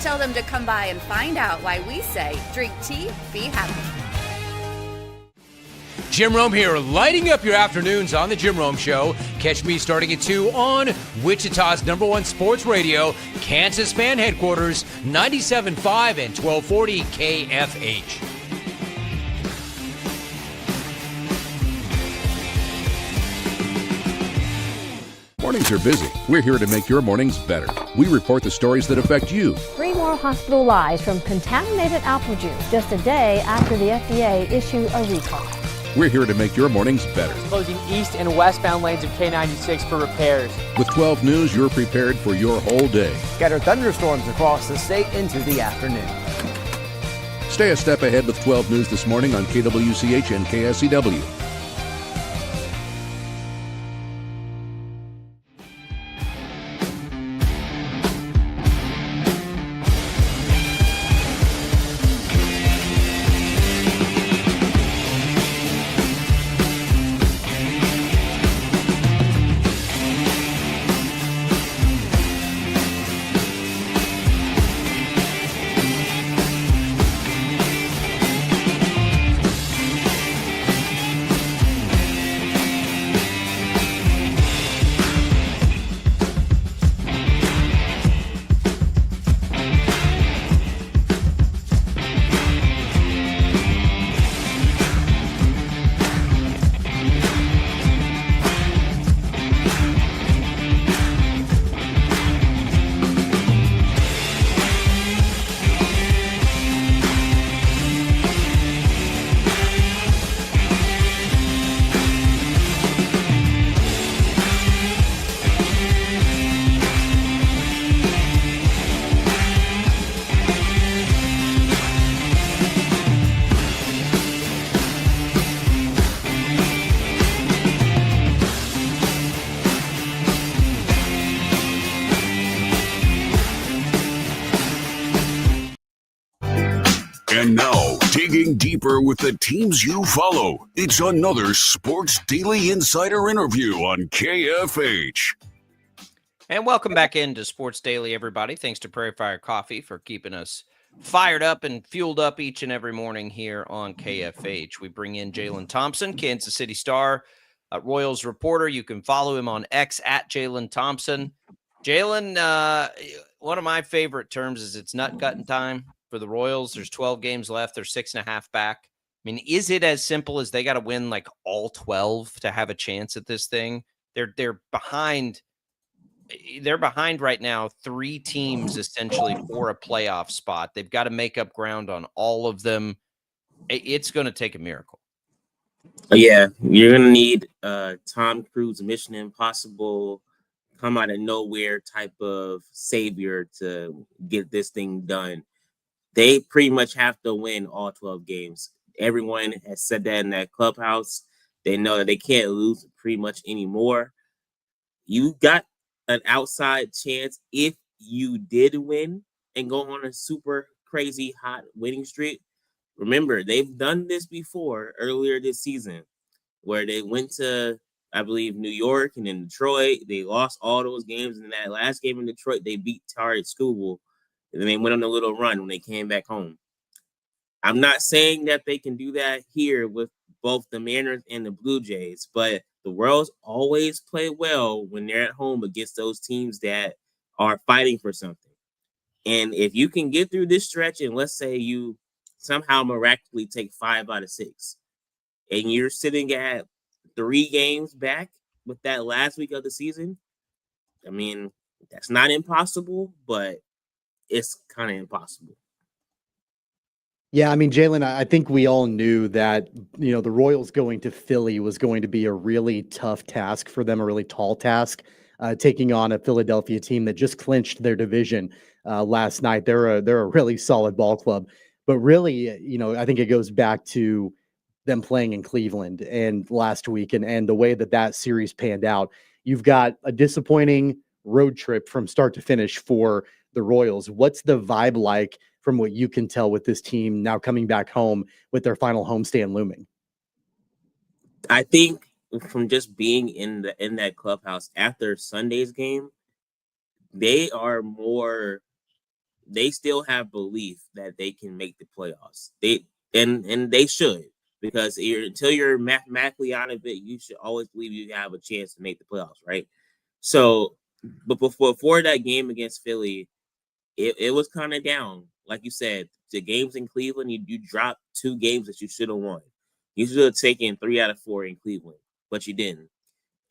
tell them to come by and find out why we say drink tea, be happy. Jim Rome here, lighting up your afternoons on The Jim Rome Show. Catch me starting at 2 on Wichita's #1 sports radio, Kansas Fan Headquarters, 97.5 and 1240 KFH. Mornings are busy. We're here to make your mornings better. We report the stories that affect you. 3 more hospital lies from contaminated apple juice just a day after the FDA issued a recall. We're here to make your mornings better. Closing east and westbound lanes of K96 for repairs. With 12 News, you're prepared for your whole day. Scattered thunderstorms across the state into the afternoon. Stay a step ahead with 12 News this morning on KWCH and KSCW. deeper with the teams you follow. It's another Sports Daily Insider interview on KFH. And welcome back into Sports Daily, everybody. Thanks to Prairie Fire Coffee for keeping us fired up and fueled up each and every morning here on KFH. We bring in Jaylon Thompson, Kansas City Star, Royals reporter. You can follow him on X at Jaylon Thompson. Jaylon, one of my favorite terms is it's nut cutting time for the Royals. There's 12 games left. They're 6.5 back. I mean, is it as simple as they got to win like all 12 to have a chance at this thing? They're behind. They're behind right now 3 teams essentially for a playoff spot. They've got to make up ground on all of them. It's going to take a miracle. Yeah, you're going to need Tom Cruise Mission Impossible, come out of nowhere type of savior to get this thing done. They pretty much have to win all 12 games. Everyone has said that in that clubhouse. They know that they can't lose pretty much anymore. You got an outside chance if you did win and go on a super crazy hot winning streak. Remember, they've done this before earlier this season where they went to, I believe, New York and then Detroit. They lost all those games. And in that last game in Detroit, they beat Target School. And then they went on a little run when they came back home. I'm not saying that they can do that here with both the Mariners and the Blue Jays, but the Royals always play well when they're at home against those teams that are fighting for something. And if you can get through this stretch and let's say you somehow miraculously take 5 out of 6 and you're sitting at 3 games back with that last week of the season, I mean, that's not impossible, but it's kind of impossible. Yeah, I mean, Jaylon, I think we all knew that, the Royals going to Philly was going to be a really tough task for them, a really tall task, taking on a Philadelphia team that just clinched their division last night. They're a really solid ball club. But really, I think it goes back to them playing in Cleveland and last week and the way that series panned out. You've got a disappointing road trip from start to finish for the Royals. What's the vibe like from what you can tell with this team now coming back home with their final homestand looming? I think from just being in that clubhouse after Sunday's game, they still have belief that they can make the playoffs. They should, because until you're mathematically out of it, you should always believe you have a chance to make the playoffs, right? So, but before that game against Philly, it was kind of down. Like you said, the games in Cleveland, you dropped 2 games that you should have won. You should have taken 3 out of 4 in Cleveland, but you didn't.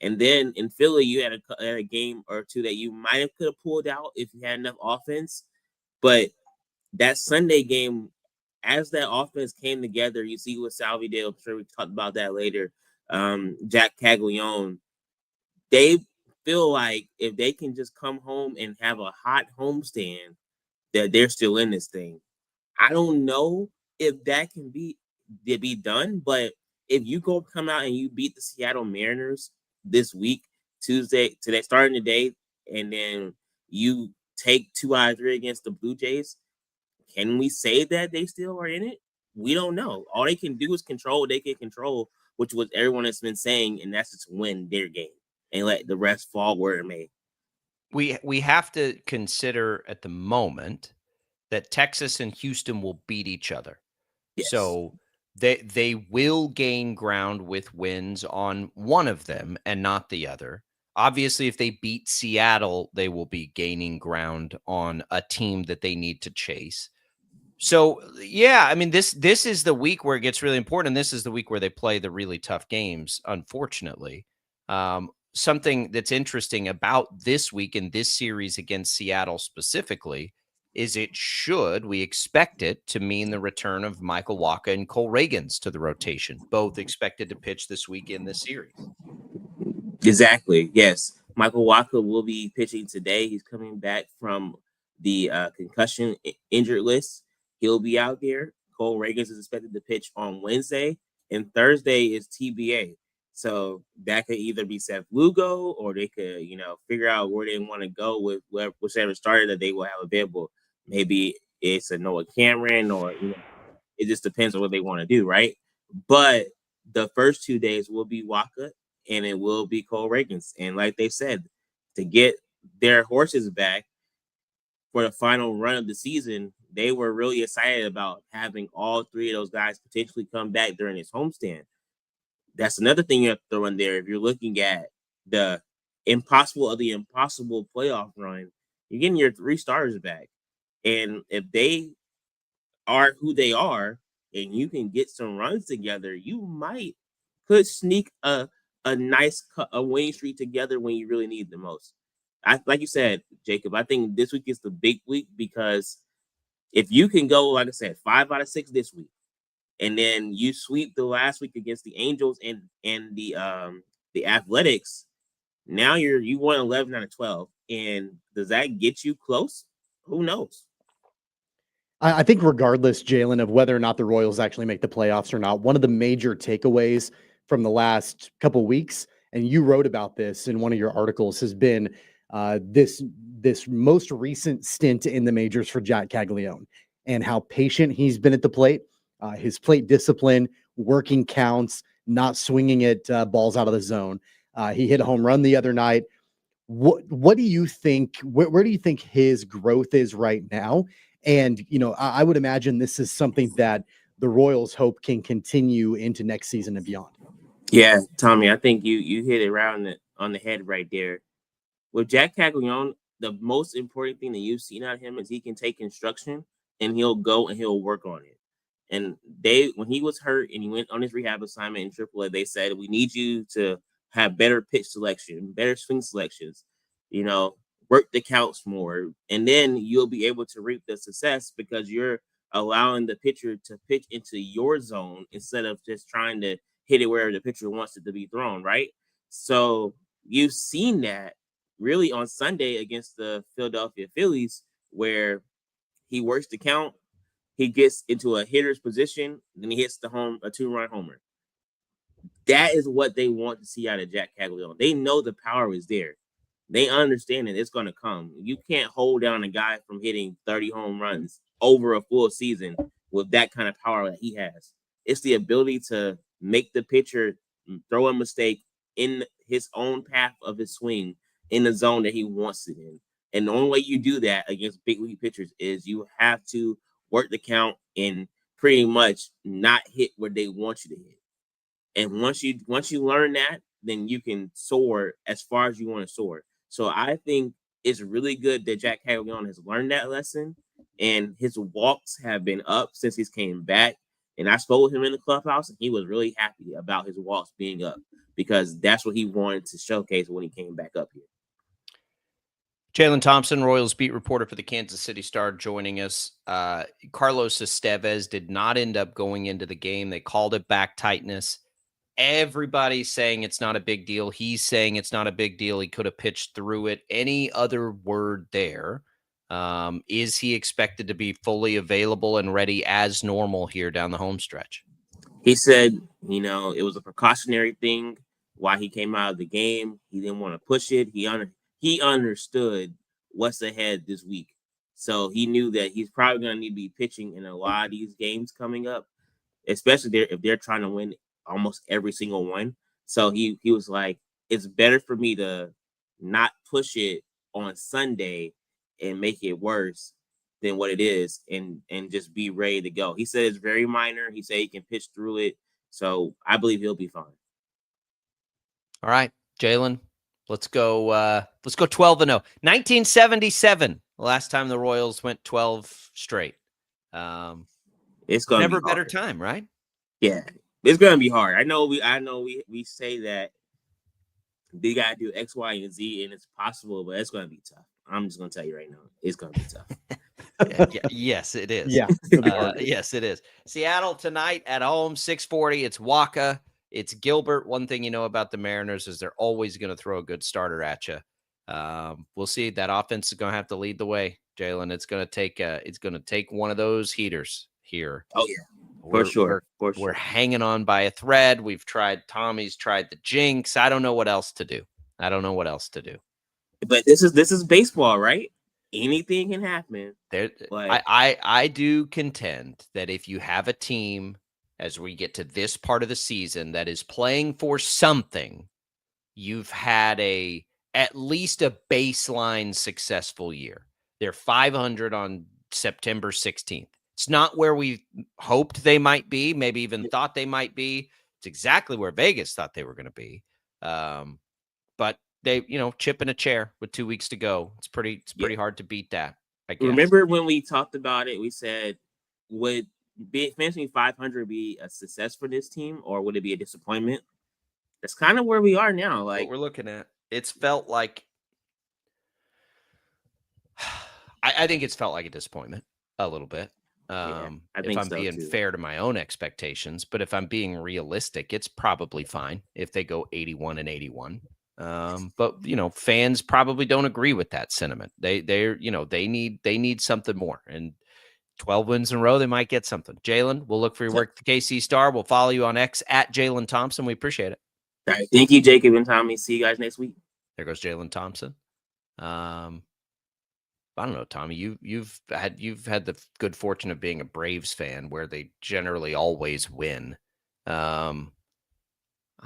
And then in Philly, you had a game or 2 that you might have could have pulled out if you had enough offense. But that Sunday game, as that offense came together, you see with Salvi Dale, I'm sure we talked about that later, Jack Caglione, they feel like if they can just come home and have a hot homestand, that they're still in this thing. I don't know if that can be done, but if you come out and you beat the Seattle Mariners this week, today, starting today, and then you take 2 out of 3 against the Blue Jays, can we say that they still are in it? We don't know. All they can do is control what they can control, which was everyone has been saying, and that's just win their game and let the rest fall where it may. We have to consider at the moment that Texas and Houston will beat each other. Yes. So they will gain ground with wins on one of them and not the other. Obviously, if they beat Seattle, they will be gaining ground on a team that they need to chase. So, yeah, I mean, this is the week where it gets really important. And this is the week where they play the really tough games, unfortunately. Something that's interesting about this week in this series against Seattle specifically is we expect it to mean the return of Michael Wacha and Cole Reagans to the rotation, both expected to pitch this week in this series. Exactly. Yes. Michael Wacha will be pitching today. He's coming back from the concussion injured list. He'll be out there. Cole Reagans is expected to pitch on Wednesday, and Thursday is TBA. So that could either be Seth Lugo, or they could, figure out where they want to go with whichever starter that they will have available. Maybe it's a Noah Cameron, or It just depends on what they want to do, right? But the first 2 days will be Waka and it will be Cole Reagans. And like they said, to get their horses back for the final run of the season, they were really excited about having all three of those guys potentially come back during this homestand. That's another thing you have to throw in there. If you're looking at the impossible playoff run, you're getting your three starters back. And if they are who they are and you can get some runs together, you could sneak a nice winning streak together when you really need the most. Like you said, Jacob, I think this week is the big week because if you can go, like I said, 5 out of 6 this week, and then you sweep the last week against the Angels and the Athletics, now you won 11 out of 12. And does that get you close? Who knows? I think regardless, Jaylon, of whether or not the Royals actually make the playoffs or not, one of the major takeaways from the last couple weeks, and you wrote about this in one of your articles, has been this most recent stint in the majors for Jack Caglione and how patient he's been at the plate, his plate discipline, working counts, not swinging at balls out of the zone. He hit a home run the other night. What do you think? Where do you think his growth is right now? And, I would imagine this is something that the Royals hope can continue into next season and beyond. Yeah, Tommy, I think you hit it right on the head right there. With Jack Caglione, the most important thing that you've seen out of him is he can take instruction and he'll go and he'll work on it. And when he was hurt and he went on his rehab assignment in AAA, they said, we need you to have better pitch selection, better swing selections, work the counts more. And then you'll be able to reap the success because you're allowing the pitcher to pitch into your zone instead of just trying to hit it wherever the pitcher wants it to be thrown, right? So you've seen that really on Sunday against the Philadelphia Phillies, where he works the count, he gets into a hitter's position, then he hits a 2-run homer. That is what they want to see out of Jack Caglione. They know the power is there. They understand that it's going to come. You can't hold down a guy from hitting 30 home runs over a full season with that kind of power that he has. It's the ability to make the pitcher throw a mistake in his own path of his swing in the zone that he wants it in. And the only way you do that against big league pitchers is you have to work the count and pretty much not hit where they want you to hit. And once you learn that, then you can soar as far as you want to soar. So I think it's really good that Jack Caglione has learned that lesson, and his walks have been up since he's came back. And I spoke with him in the clubhouse, and he was really happy about his walks being up because that's what he wanted to showcase when he came back up here. Jaylon Thompson, Royals beat reporter for the Kansas City Star, joining us. Carlos Estevez did not end up going into the game. They called it back tightness. Everybody's saying it's not a big deal. He's saying it's not a big deal. He could have pitched through it. Any other word there? Is he expected to be fully available and ready as normal here down the home stretch? He said, it was a precautionary thing why he came out of the game. He didn't want to push it. He understood what's ahead this week. So he knew that he's probably going to need to be pitching in a lot of these games coming up, especially if they're trying to win almost every single one. So he was like, it's better for me to not push it on Sunday and make it worse than what it is and just be ready to go. He said it's very minor. He said he can pitch through it. So I believe he'll be fine. All right, Jaylon, let's go 12-0. 1977, the last time the Royals went 12 straight. It's gonna never be a better hard. time, right? Yeah. It's gonna be hard. I know we say that they gotta do X, Y, and Z, and it's possible, but it's gonna be tough. I'm just gonna tell you right now, it's gonna be tough. Yes, it is. Yeah. Yes, it is. Seattle tonight at home, 6:40. It's Waka. It's Gilbert. One thing you know about the Mariners is they're always going to throw a good starter at you. We'll see. That offense is going to have to lead the way, Jaylon. It's going to take one of those heaters here. Oh yeah. For sure. We're hanging on by a thread. Tommy's tried the jinx. I don't know what else to do. But this is baseball, right? anything can happen. But I do contend that if you have a team as we get to this part of the season that is playing for something, you've had at least a baseline successful year. They're 500 on September 16th. It's not where we hoped they might be, maybe even thought they might be. It's exactly where Vegas thought they were going to be. But they, chip in a chair with 2 weeks to go. It's pretty hard to beat that, I guess. Remember when we talked about it, we said, would finishing 500 be a success for this team, or would it be a disappointment? That's kind of where we are now. Like, what we're looking at. It's felt like, I think it's felt like a disappointment a little bit. If I'm being fair to my own expectations, but if I'm being realistic, it's probably fine if they go 81-81. But fans probably don't agree with that sentiment. They need something more, and 12 wins in a row, they might get something. Jaylon, we'll look for your work at the KC Star. We'll follow you on X at Jaylon Thompson. We appreciate it. All right, thank you, Jacob and Tommy. See you guys next week. There goes Jaylon Thompson. I don't know, Tommy. You've had the good fortune of being a Braves fan, where they generally always win. I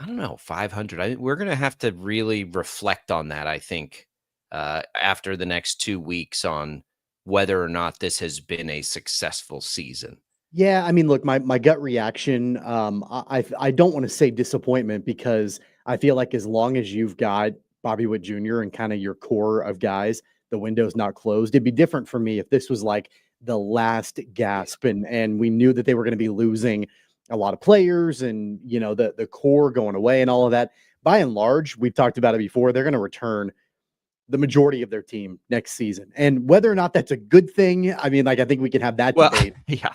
don't know, 500. We're going to have to really reflect on that, I think, after the next 2 weeks on whether or not this has been a successful season. Yeah, I mean, look, my gut reaction, I don't want to say disappointment, because I feel like as long as you've got Bobby Witt Jr. and kind of your core of guys, the window's not closed. It'd be different for me if this was like the last gasp and we knew that they were going to be losing a lot of players and, the core going away and all of that. By and large, we've talked about it before, they're going to return the majority of their team next season. And whether or not that's a good thing, I mean, I think we can have that debate. Yeah.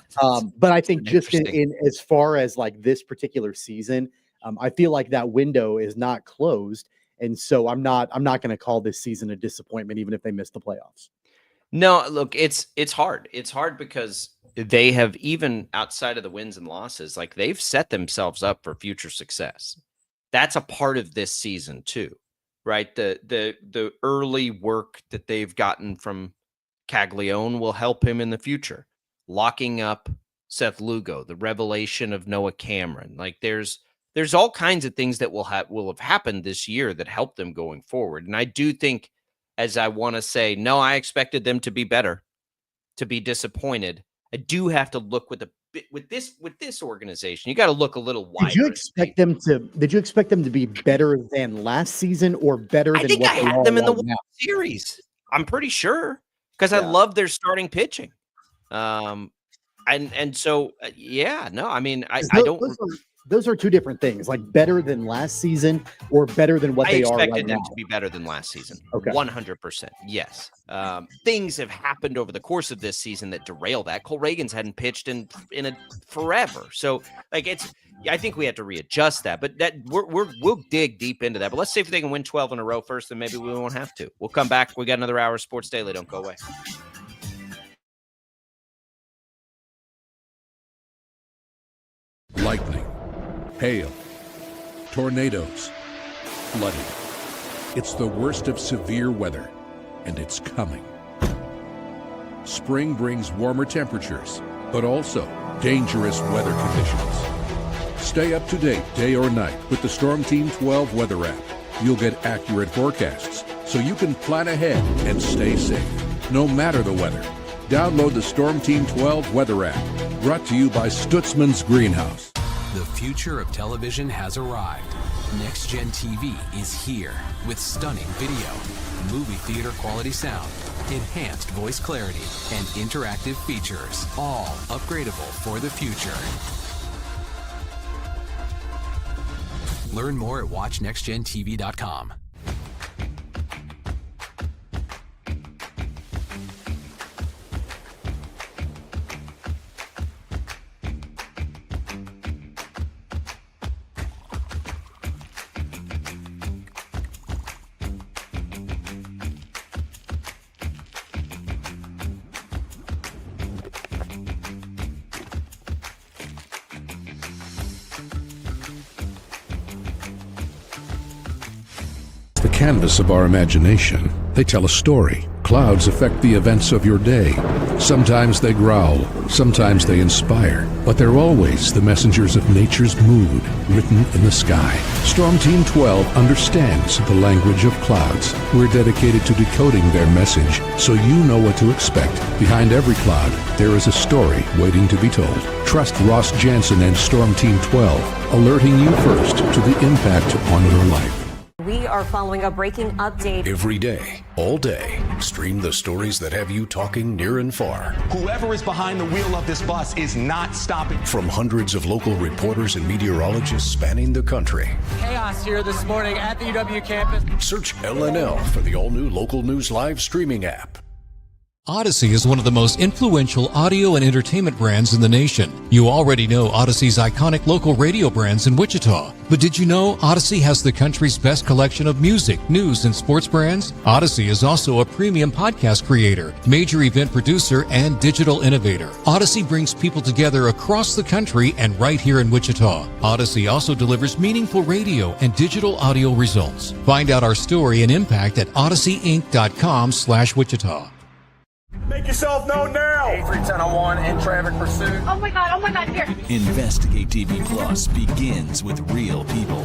But I think just in as far as like this particular season, I feel like that window is not closed. And so I'm not going to call this season a disappointment, even if they miss the playoffs. No, look, it's hard. It's hard because they have, even outside of the wins and losses, like they've set themselves up for future success. That's a part of this season too, right? The early work that they've gotten from Caglione will help him in the future. Locking up Seth Lugo, the revelation of Noah Cameron, like there's all kinds of things that will have happened this year that help them going forward. And I do think, as I want to say, no, I expected them to be better, to be disappointed. I do have to look with this organization. You got to look a little wider. Did you expect them to be better than last season, or better than what I had them in the World Series? I'm pretty sure, because I love their starting pitching. And so I mean, I don't. Those are two different things, like better than last season or better than what they are right now. I expected them to be better than last season. Okay. 100%. Yes. Things have happened over the course of this season that derail that. Cole Reagans hadn't pitched in forever. So like I think we have to readjust that, but that we'll dig deep into that. But let's see if they can win 12 in a row first, and maybe we won't have to. We'll come back. We got another hour of Sports Daily. Don't go away. Lightning, hail, tornadoes, flooding. It's the worst of severe weather, and it's coming. Spring brings warmer temperatures, but also dangerous weather conditions. Stay up to date day or night with the Storm Team 12 weather app. You'll get accurate forecasts, so you can plan ahead and stay safe, no matter the weather. Download the Storm Team 12 weather app, brought to you by Stutzman's Greenhouse. The future of television has arrived. Next Gen TV is here with stunning video, movie theater quality sound, enhanced voice clarity, and interactive features, all upgradable for the future. Learn more at watchnextgentv.com. Canvas of our imagination. They tell a story. Clouds affect the events of your day. Sometimes they growl, sometimes they inspire, but they're always the messengers of nature's mood written in the sky. Storm Team 12 understands the language of clouds. We're dedicated to decoding their message so you know what to expect. Behind every cloud, there is a story waiting to be told. Trust Ross Jansen and Storm Team 12, alerting you first to the impact on your life. We are following a breaking update. Every day, all day, stream the stories that have you talking near and far. Whoever is behind the wheel of this bus is not stopping. From hundreds of local reporters and meteorologists spanning the country. Chaos here this morning at the UW campus. Search LNL for the all-new Local News Live streaming app. Odyssey is one of the most influential audio and entertainment brands in the nation. You already know Odyssey's iconic local radio brands in Wichita. But did you know Odyssey has the country's best collection of music, news, and sports brands? Odyssey is also a premium podcast creator, major event producer, and digital innovator. Odyssey brings people together across the country and right here in Wichita. Odyssey also delivers meaningful radio and digital audio results. Find out our story and impact at odysseyinc.com/Wichita. Make yourself known now. 310-1 in traffic pursuit. Oh my God, here. Investigate TV Plus begins with real people.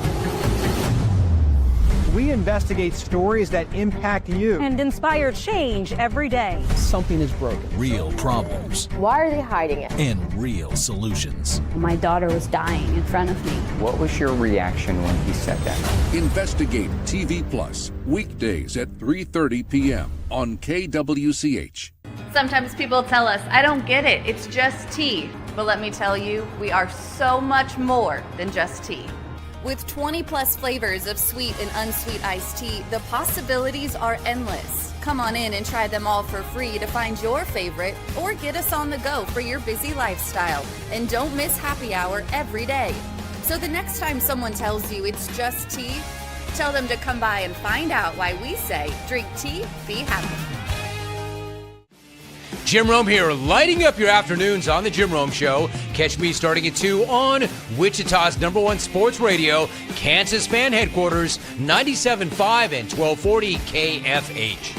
We investigate stories that impact you. And inspire change every day. Something is broken. Real problems. Why are they hiding it? And real solutions. My daughter was dying in front of me. What was your reaction when he said that? Investigate TV Plus, weekdays at 3:30 p.m. on KWCH. Sometimes people tell us, I don't get it, it's just tea. But let me tell you, we are so much more than just tea. With 20 plus flavors of sweet and unsweet iced tea, the possibilities are endless. Come on in and try them all for free to find your favorite or get us on the go for your busy lifestyle. And don't miss happy hour every day. So the next time someone tells you it's just tea, tell them to come by and find out why we say drink tea, be happy. Jim Rome here, lighting up your afternoons on The Jim Rome Show. Catch me starting at 2 on Wichita's #1 sports radio, Kansas fan headquarters, 97.5 and 1240 KFH.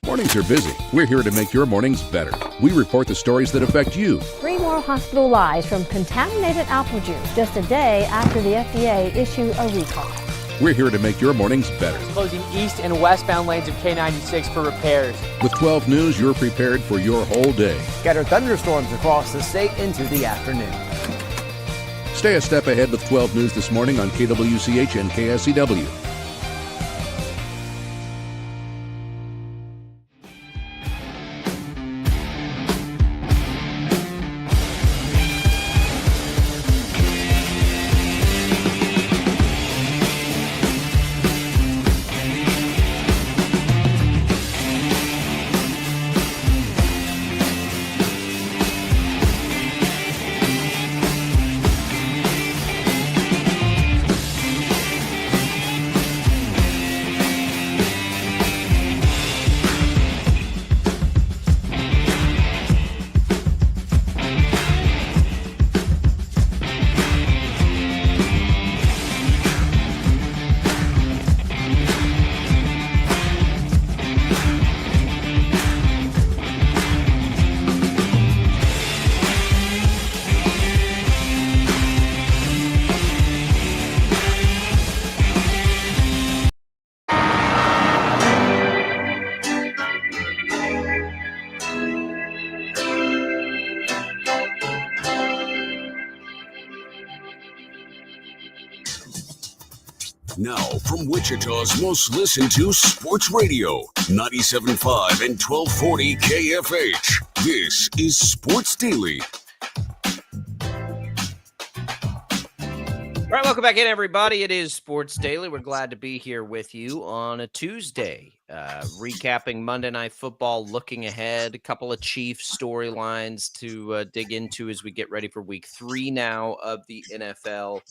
Mornings are busy. We're here to make your mornings better. We report the stories that affect you. 3 more hospital lies from contaminated apple juice just a day after the FDA issued a recall. We're here to make your mornings better. Closing east and westbound lanes of K96 for repairs. With 12 News, you're prepared for your whole day. Scattered thunderstorms across the state into the afternoon. Stay a step ahead with 12 News this morning on KWCH and KSCW. Now, from Wichita's most listened to sports radio, 97.5 and 1240 KFH. This is Sports Daily. All right, welcome back in, everybody. It is Sports Daily. We're glad to be here with you on a Tuesday, recapping Monday Night Football, looking ahead, a couple of Chiefs storylines to dig into as we get ready for week 3 now of the NFL.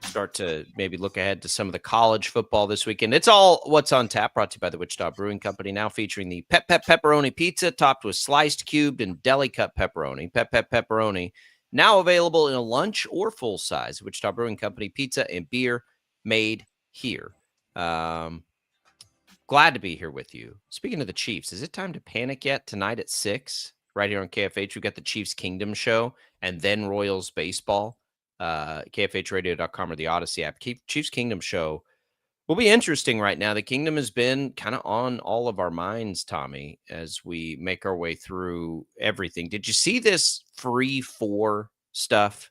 Start to maybe look ahead to some of the college football this weekend. It's all What's on Tap, brought to you by the Wichita Brewing Company, now featuring the Pep Pepperoni Pizza, topped with sliced, cubed, and deli cut pepperoni. Pep Pepperoni Now available in a lunch or full size. Wichita Brewing Company pizza and beer made here. Glad to be here with you. Speaking of the Chiefs, is it time to panic yet? Tonight at 6, right here on KFH, we've got the Chiefs Kingdom show and then Royals baseball. KFHradio.com or the Odyssey app. Chiefs Kingdom show will be interesting right now. The Kingdom has been kind of on all of our minds, Tommy, as we make our way through everything. Did you see this free 4 stuff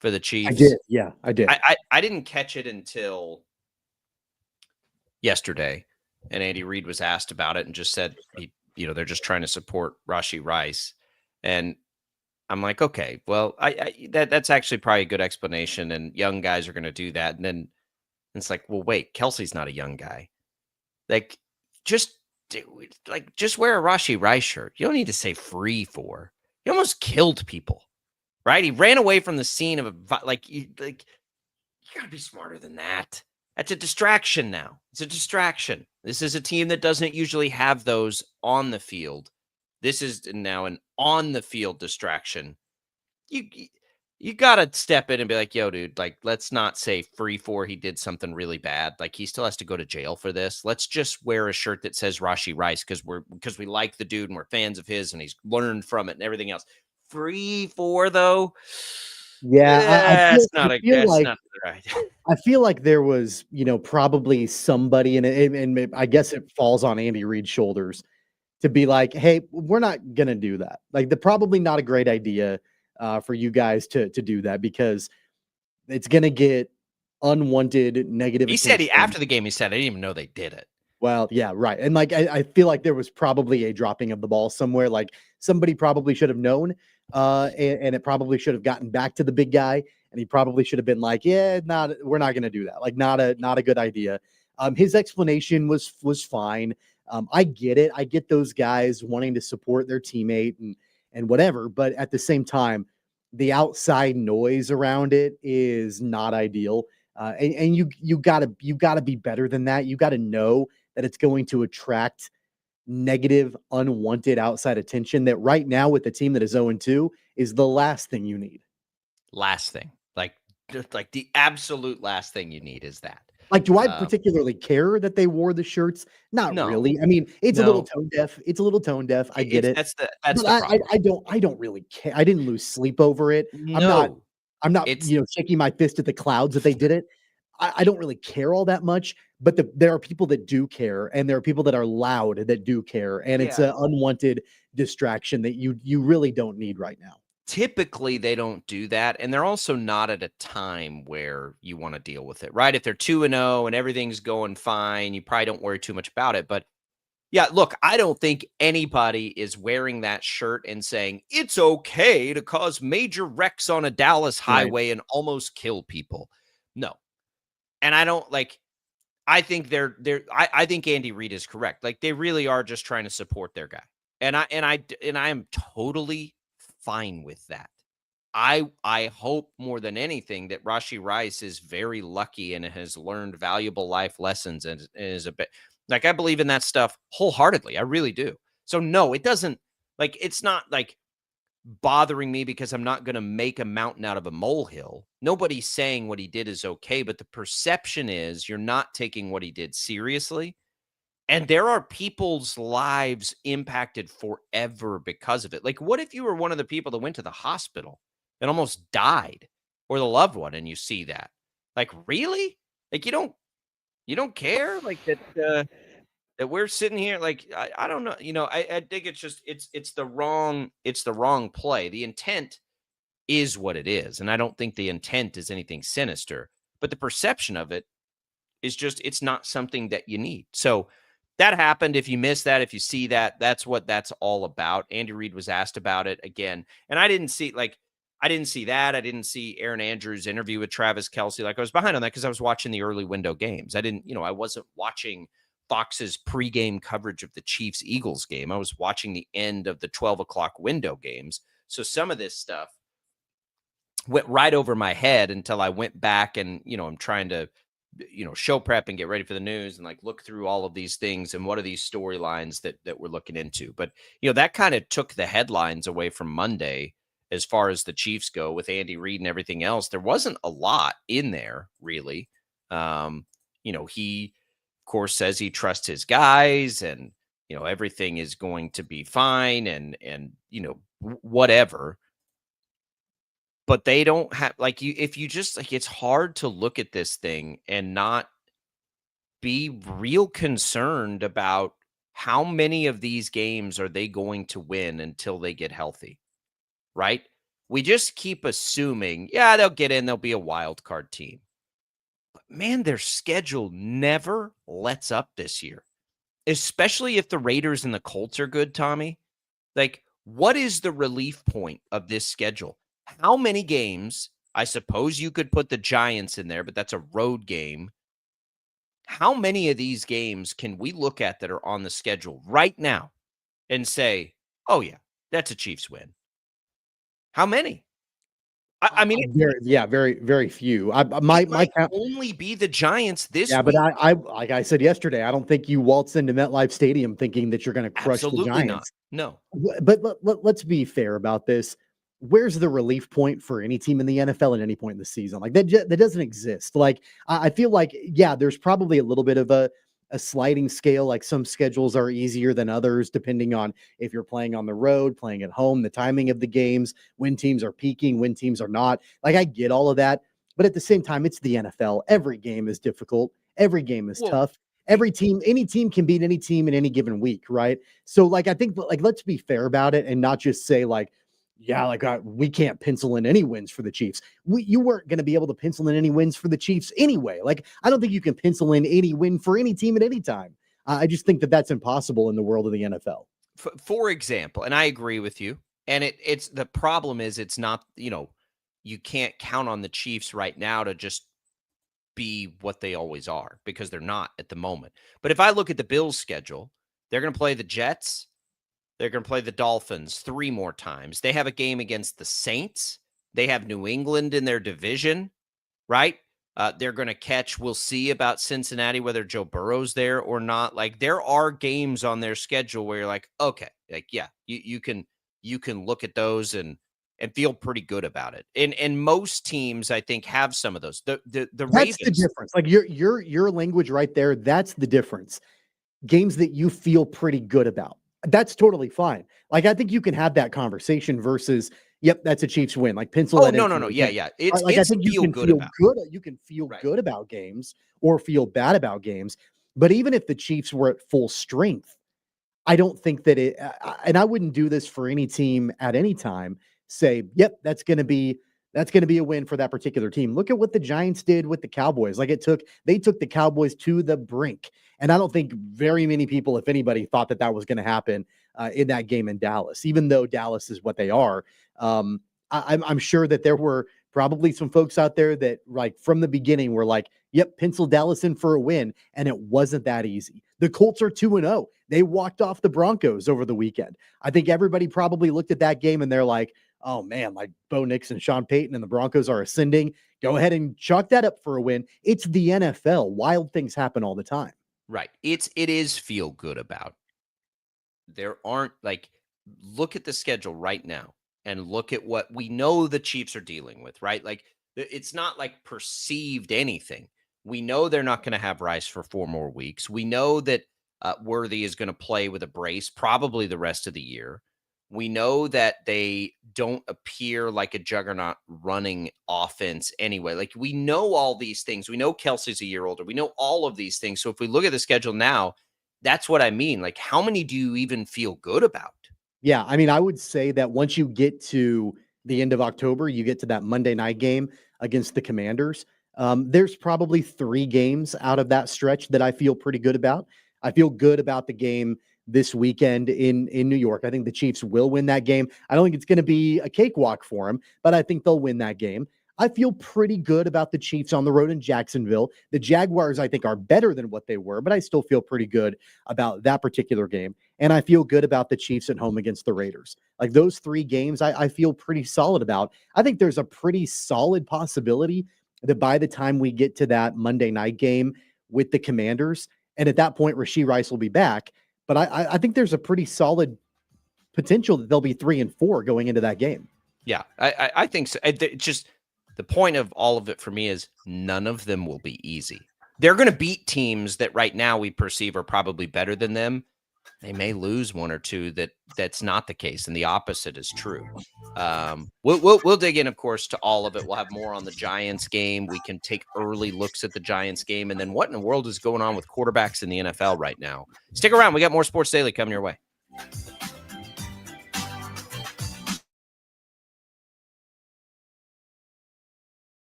for the Chiefs? I did. Yeah, I did. I didn't catch it until yesterday. And Andy Reid was asked about it and just said, they're just trying to support Rashee Rice. And I'm like, okay, well, that's actually probably a good explanation. And young guys are going to do that. And then it's like, well, wait, Kelsey's not a young guy. Like, just wear a Rashee Rice shirt. You don't need to say free 4. He almost killed people, right? He ran away from the scene of you got to be smarter than that. That's a distraction now. It's a distraction. This is a team that doesn't usually have those on the field. This is now an on-the-field distraction. You got to step in and be like, yo, dude, let's not say free 4 he did something really bad. He still has to go to jail for this. Let's just wear a shirt that says Rashee Rice because we like the dude and we're fans of his and he's learned from it and everything else. Free 4, though? Yeah, that's not right. I feel like there was, probably somebody, and I guess it falls on Andy Reid's shoulders to be like, hey, we're not going to do that. They're probably not a great idea for you guys to do that because it's going to get unwanted negative He attention. said after the game, he said, I didn't even know they did it. Well, yeah, right. And I feel like there was probably a dropping of the ball somewhere. Somebody probably should have known and it probably should have gotten back to the big guy. And he probably should have been like, yeah, we're not going to do that. Not a good idea. His explanation was fine. I get it. I get those guys wanting to support their teammate and whatever. But at the same time, the outside noise around it is not ideal. And you gotta be better than that. You got to know that it's going to attract negative, unwanted outside attention that right now with the team that is 0-2 is the last thing you need. Last thing. Just the absolute last thing you need is that. Do I particularly care that they wore the shirts? Not really. I mean, it's a little tone deaf. I get it. That's the problem. I don't really care. I didn't lose sleep over it. No. I'm not shaking my fist at the clouds that they did it. I don't really care all that much, but there are people that do care, and there are people that are loud that do care, and it's an unwanted distraction that you really don't need right now. Typically, they don't do that, and they're also not at a time where you want to deal with it, right? If they're 2-0 and everything's going fine, you probably don't worry too much about it. But yeah, look, I don't think anybody is wearing that shirt and saying it's okay to cause major wrecks on a Dallas highway and almost kill people. No. And I don't I think I think Andy Reid is correct. They really are just trying to support their guy. And I am totally fine with that. I hope more than anything that Rashee Rice is very lucky and has learned valuable life lessons and is a bit I believe in that stuff wholeheartedly. I really do. So no, it doesn't it's not bothering me because I'm not going to make a mountain out of a molehill. Nobody's saying what he did is okay, but the perception is you're not taking what he did seriously. And there are people's lives impacted forever because of it. What if you were one of the people that went to the hospital and almost died, or the loved one, and you see that? Really? You don't care? That we're sitting here I don't know. I think it's just it's the wrong play. The intent is what it is, and I don't think the intent is anything sinister, but the perception of it is just it's not something that you need. So that happened. If you miss that, if you see that, that's what that's all about. Andy Reid was asked about it again, and I didn't see that. I didn't see Aaron Andrews' interview with Travis Kelce. I was behind on that because I was watching the early window games. I wasn't watching Fox's pregame coverage of the Chiefs-Eagles game. I was watching the end of the 12 o'clock window games. So some of this stuff went right over my head until I went back and, I'm trying to, show prep and get ready for the news and look through all of these things and what are these storylines that we're looking into. But, that kind of took the headlines away from Monday as far as the Chiefs go with Andy Reid and everything else. There wasn't a lot in there, really. He, of course, says he trusts his guys and, everything is going to be fine and whatever. But they don't have, if you just, it's hard to look at this thing and not be real concerned about how many of these games are they going to win until they get healthy, right? We just keep assuming, yeah, they'll get in, they'll be a wild card team. But man, their schedule never lets up this year, especially if the Raiders and the Colts are good, Tommy. Like, what is the relief point of this schedule? How many games? I suppose you could put the Giants in there, but that's a road game. How many of these games can we look at that are on the schedule right now and say, oh, yeah, that's a Chiefs win? How many? I mean, very, very few. Might only be the Giants this week. Yeah, but I like I said yesterday, I don't think you waltz into MetLife Stadium thinking that you're going to crush the Giants. Not. No. But let's be fair about this. Where's the relief point for any team in the NFL at any point in the season? Like that doesn't exist. Like I feel like, yeah, there's probably a little bit of a sliding scale. Like some schedules are easier than others, depending on if you're playing on the road, playing at home, the timing of the games, when teams are peaking, when teams are not. Like I get all of that. But at the same time, it's the NFL. Every game is difficult. Every game is tough. Any team can beat any team in any given week, right? So like, I think like, let's be fair about it and not just say like, yeah, like we can't pencil in any wins for the Chiefs. You weren't going to be able to pencil in any wins for the Chiefs anyway. Like, I don't think you can pencil in any win for any team at any time. I just think that that's impossible in the world of the NFL. For example, and I agree with you. And it's the problem is it's not, you can't count on the Chiefs right now to just be what they always are because they're not at the moment. But if I look at the Bills' schedule, they're going to play the Jets. They're going to play the Dolphins 3 more times. They have a game against the Saints. They have New England in their division, right? They're going to catch, we'll see about Cincinnati, whether Joe Burrow's there or not. Like there are games on their schedule where you're like, okay, like, yeah, you can look at those and feel pretty good about it. And most teams, I think, have some of those. The That's Ravens, the difference. Like your language right there. That's the difference. Games that you feel pretty good about. That's totally fine. Like, I think you can have that conversation versus, yep, that's a Chiefs win. Like pencil that in. No. Yeah. It's like, it's I think you can feel good. You can feel good about games or feel bad about games. But even if the Chiefs were at full strength, I don't think that and I wouldn't do this for any team at any time. Say, yep, that's going to be a win for that particular team. Look at what the Giants did with the Cowboys. Like they took the Cowboys to the brink. And I don't think very many people, if anybody, thought that was going to happen in that game in Dallas, even though Dallas is what they are. I'm sure that there were probably some folks out there that like from the beginning were like, yep, pencil Dallas in for a win. And it wasn't that easy. The Colts are 2-0. They walked off the Broncos over the weekend. I think everybody probably looked at that game and they're like, oh man, like Bo Nix and Sean Payton and the Broncos are ascending. Go ahead and chalk that up for a win. It's the NFL. Wild things happen all the time. Right. It is feel good about. There aren't like, look at the schedule right now and look at what we know the Chiefs are dealing with, right? Like it's not like perceived anything. We know they're not going to have Rice for 4 more weeks. We know that Worthy is going to play with a brace probably the rest of the year. We know that they don't appear like a juggernaut running offense anyway. Like we know all these things. We know Kelsey's a year older. We know all of these things. So if we look at the schedule now, that's what I mean. Like how many do you even feel good about? Yeah. I mean, I would say that once you get to the end of October, you get to that Monday night game against the Commanders. There's probably 3 games out of that stretch that I feel pretty good about. I feel good about the game this weekend in New York. I think the Chiefs will win that game. I don't think it's going to be a cakewalk for them, but I think they'll win that game. I feel pretty good about the Chiefs on the road in Jacksonville. The Jaguars, I think, are better than what they were, but I still feel pretty good about that particular game. And I feel good about the Chiefs at home against the Raiders. Like those 3 games, I feel pretty solid about. I think there's a pretty solid possibility that by the time we get to that Monday night game with the Commanders, and at that point, Rashee Rice will be back. But I think there's a pretty solid potential that they'll be 3-4 going into that game. Yeah, I think so. It's just the point of all of it for me is none of them will be easy. They're going to beat teams that right now we perceive are probably better than them. They may lose one or two that's not the case, and the opposite is true. We'll dig in, of course, to all of it. We'll have more on the Giants game. We can take early looks at the Giants game, and then what in the world is going on with quarterbacks in the NFL right now? Stick around. We got more Sports Daily coming your way.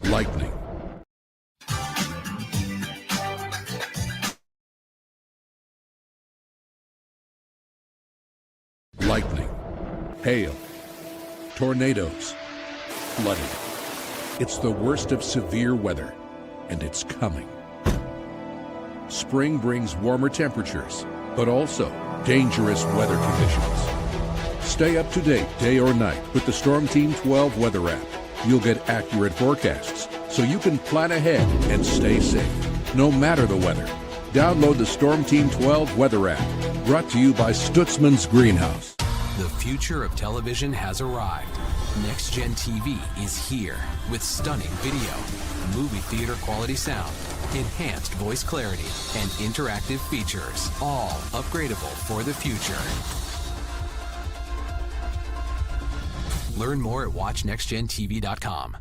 Lightning. Lightning, hail, tornadoes, flooding. It's the worst of severe weather, and it's coming. Spring brings warmer temperatures, but also dangerous weather conditions. Stay up to date day or night with the Storm Team 12 weather app. You'll get accurate forecasts, so you can plan ahead and stay safe, no matter the weather. Download the Storm Team 12 weather app, brought to you by Stutzman's Greenhouse. The future of television has arrived. Next Gen TV is here with stunning video, movie theater quality sound, enhanced voice clarity, and interactive features, all upgradable for the future. Learn more at watchnextgentv.com.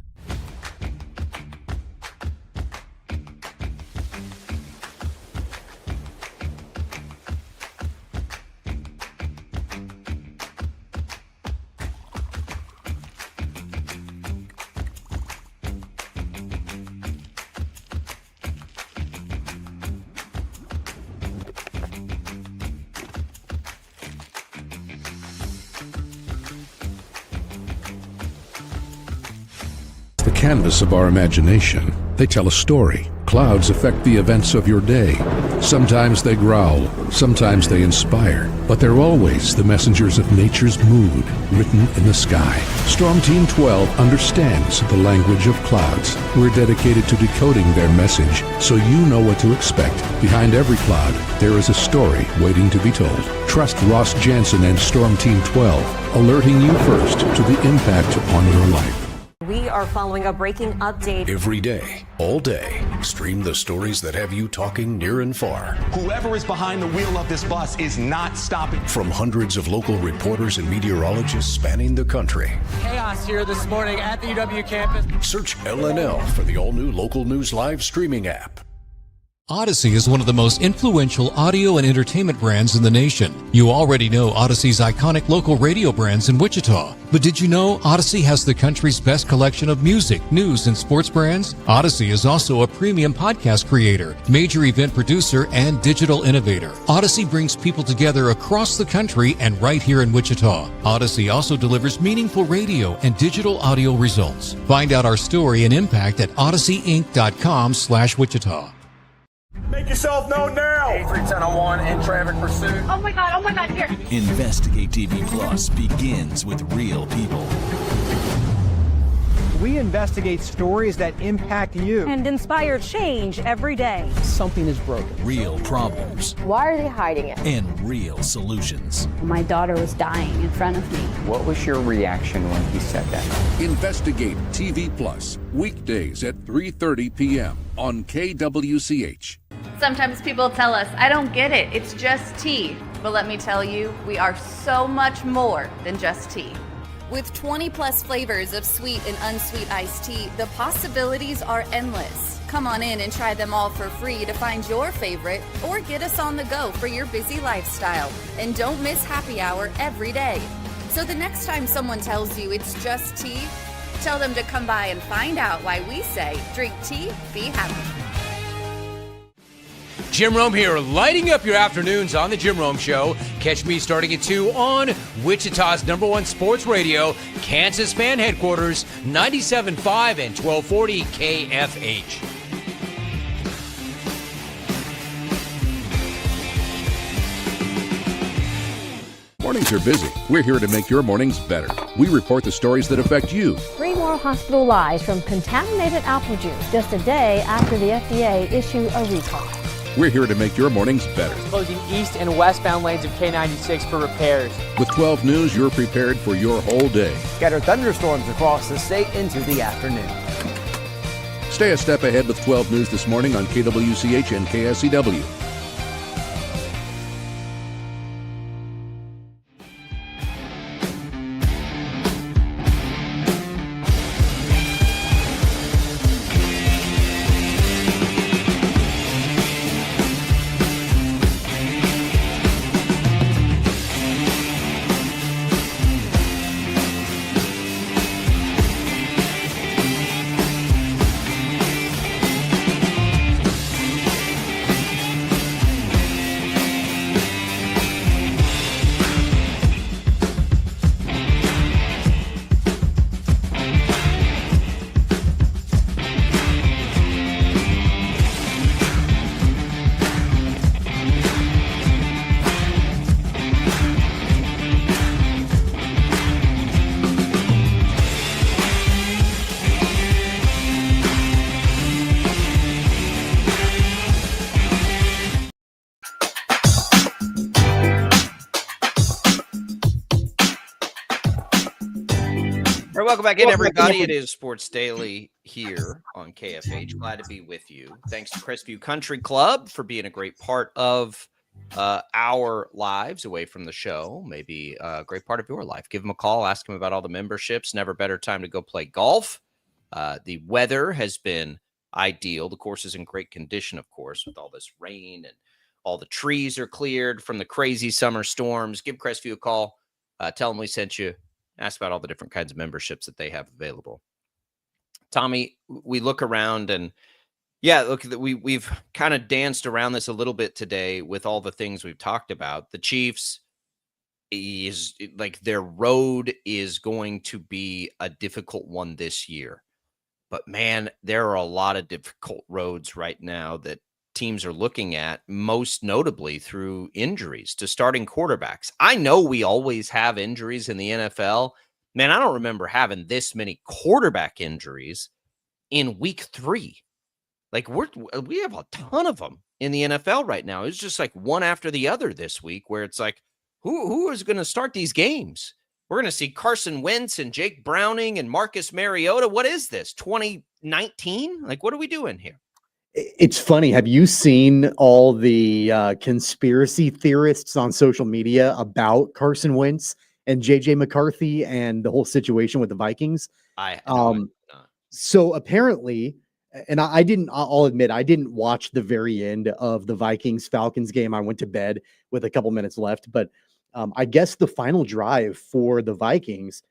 The canvas of our imagination. They tell a story. Clouds affect the events of your day. Sometimes they growl, sometimes they inspire, but they're always the messengers of nature's mood, written in the sky. Storm Team 12 understands the language of clouds. We're dedicated to decoding their message, so you know what to expect. Behind every cloud, there is a story waiting to be told. Trust Ross Jansen and Storm Team 12, alerting you first to the impact on your life. We are following a breaking update. Every day, all day, stream the stories that have you talking near and far. Whoever is behind the wheel of this bus is not stopping. From hundreds of local reporters and meteorologists spanning the country. Chaos here this morning at the UW campus. Search LNL for the all-new Local News Live streaming app. Odyssey is one of the most influential audio and entertainment brands in the nation. You already know Odyssey's iconic local radio brands in Wichita. But did you know Odyssey has the country's best collection of music, news, and sports brands? Odyssey is also a premium podcast creator, major event producer, and digital innovator. Odyssey brings people together across the country and right here in Wichita. Odyssey also delivers meaningful radio and digital audio results. Find out our story and impact at odysseyinc.com/Wichita. Make yourself known now. 831001 in traffic pursuit. Oh my God, here. Investigate TV Plus begins with real people. We investigate stories that impact you. And inspire change every day. Something is broken. Real problems. Why are they hiding it? And real solutions. My daughter was dying in front of me. What was your reaction when he said that? Investigate TV Plus, weekdays at 3:30 p.m. on KWCH. Sometimes people tell us, I don't get it, it's just tea. But let me tell you, we are so much more than just tea. With 20 plus flavors of sweet and unsweet iced tea, the possibilities are endless. Come on in and try them all for free to find your favorite or get us on the go for your busy lifestyle. And don't miss happy hour every day. So the next time someone tells you it's just tea, tell them to come by and find out why we say drink tea, be happy. Jim Rome here, lighting up your afternoons on The Jim Rome Show. Catch me starting at 2 on Wichita's #1 sports radio, Kansas fan headquarters, 97.5 and 1240 KFH. Mornings are busy. We're here to make your mornings better. We report the stories that affect you. 3 more hospital lies from contaminated apple juice just a day after the FDA issued a recall. We're here to make your mornings better. Closing east and westbound lanes of K96 for repairs. With 12 News, you're prepared for your whole day. Scattered thunderstorms across the state into the afternoon. Stay a step ahead with 12 News this morning on KWCH and KSCW. Welcome back in, everybody. It is Sports Daily here on KFH. Glad to be with you. Thanks to Crestview Country Club for being a great part of our lives away from the show. Maybe a great part of your life. Give them a call. Ask them about all the memberships. Never better time to go play golf. The weather has been ideal. The course is in great condition, of course, with all this rain and all the trees are cleared from the crazy summer storms. Give Crestview a call. Tell them we sent you. Ask about all the different kinds of memberships that they have available. Tommy, we look around and look, we've kind of danced around this a little bit today with all the things we've talked about. The Chiefs is like their road is going to be a difficult one this year. But man, there are a lot of difficult roads right now that teams are looking at, most notably through injuries to starting quarterbacks. I know we always have injuries in the NFL. Man, I don't remember having this many quarterback injuries in week 3. Like we have a ton of them in the NFL right now. It's just like one after the other this week where it's like, who is going to start these games? We're going to see Carson Wentz and Jake Browning and Marcus Mariota. What is this, 2019? Like, what are we doing here? It's funny. Have you seen all the conspiracy theorists on social media about Carson Wentz and JJ McCarthy and the whole situation with the Vikings? So apparently, and I'll admit, I didn't watch the very end of the Vikings-Falcons game. I went to bed with a couple minutes left, but I guess the final drive for the Vikings,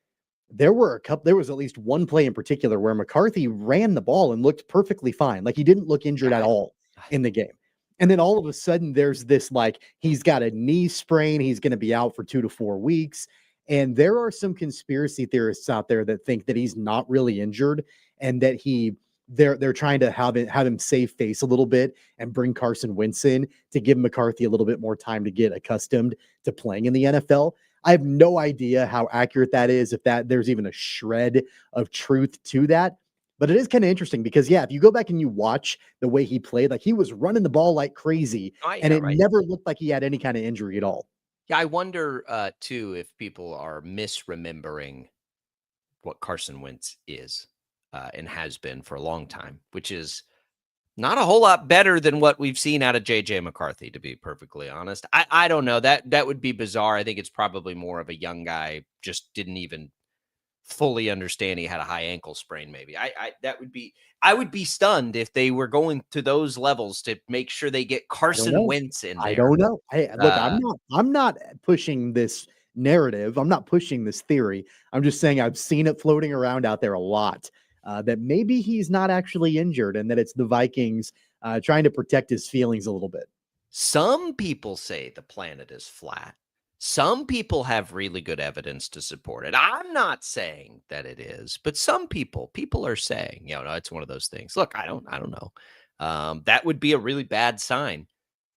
there was at least one play in particular where McCarthy ran the ball and looked perfectly fine. Like he didn't look injured at all in the game. And then all of a sudden there's this, like, he's got a knee sprain. He's going to be out for 2 to 4 weeks. And there are some conspiracy theorists out there that think that he's not really injured and that they're trying to have him save face a little bit and bring Carson Wentz in to give McCarthy a little bit more time to get accustomed to playing in the NFL. I have no idea how accurate that is, if there's even a shred of truth to that. But it is kind of interesting because, if you go back and you watch the way he played, like he was running the ball like crazy, and it never looked like he had any kind of injury at all. Yeah, I wonder, too, if people are misremembering what Carson Wentz is and has been for a long time, which is not a whole lot better than what we've seen out of JJ McCarthy, to be perfectly honest. I don't know. That would be bizarre. I think it's probably more of a young guy just didn't even fully understand he had a high ankle sprain. Maybe I would be stunned if they were going to those levels to make sure they get Carson Wentz in there. I don't know. Hey, look, I'm not pushing this narrative. I'm not pushing this theory. I'm just saying I've seen it floating around out there a lot. That maybe he's not actually injured and that it's the Vikings trying to protect his feelings a little bit. Some people say the planet is flat. Some people have really good evidence to support it. I'm not saying that it is, but some people are saying, no, it's one of those things. Look, I don't know. That would be a really bad sign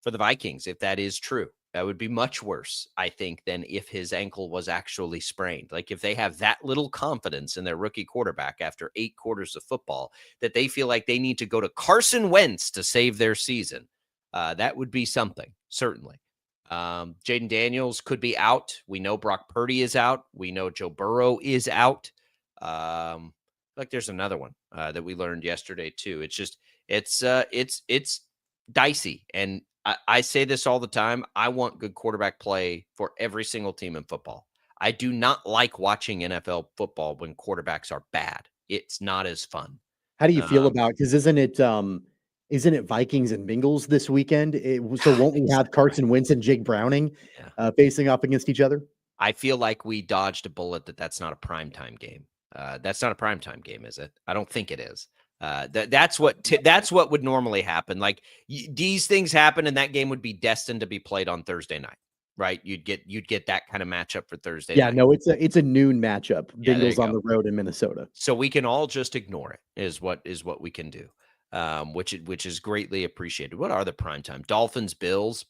for the Vikings if that is true. That would be much worse, I think, than if his ankle was actually sprained. Like if they have that little confidence in their rookie quarterback after 8 quarters of football that they feel like they need to go to Carson Wentz to save their season. That would be something, certainly. Jaden Daniels could be out. We know Brock Purdy is out. We know Joe Burrow is out. Like there's another one that we learned yesterday too. It's just it's dicey, and I say this all the time. I want good quarterback play for every single team in football. I do not like watching NFL football when quarterbacks are bad. It's not as fun. How do you feel about, because isn't it Vikings and Bengals this weekend? So won't we have Carson Wentz and Jake Browning facing off against each other? I feel like we dodged a bullet that's not a primetime game. That's not a primetime game, is it? I don't think it is. That's what would normally happen. Like these things happen, and that game would be destined to be played on Thursday night, right? You'd get that kind of matchup for Thursday. Yeah, night. no, it's a noon matchup. Yeah, Bengals on the road in Minnesota. So we can all just ignore it. Is what we can do, which is greatly appreciated. What are the primetime? Dolphins, Bills.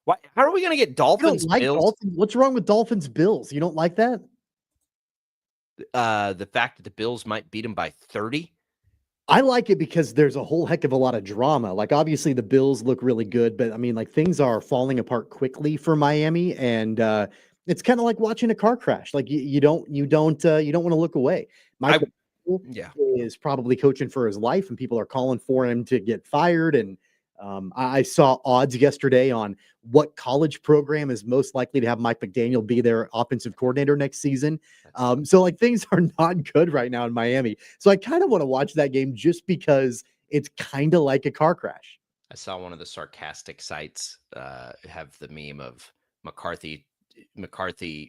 Why? How are we going to get Dolphins? Bills? What's wrong with Dolphins Bills? You don't like that? The fact that the Bills might beat them by 30. I like it because there's a whole heck of a lot of drama. Like obviously the Bills look really good, but I mean like things are falling apart quickly for Miami, and it's kind of like watching a car crash. Like you don't want to look away. Michael is probably coaching for his life, and people are calling for him to get fired. And I saw odds yesterday on what college program is most likely to have Mike McDaniel be their offensive coordinator next season. So like things are not good right now in Miami. So I kind of want to watch that game just because it's kind of like a car crash. I saw one of the sarcastic sites have the meme of McCarthy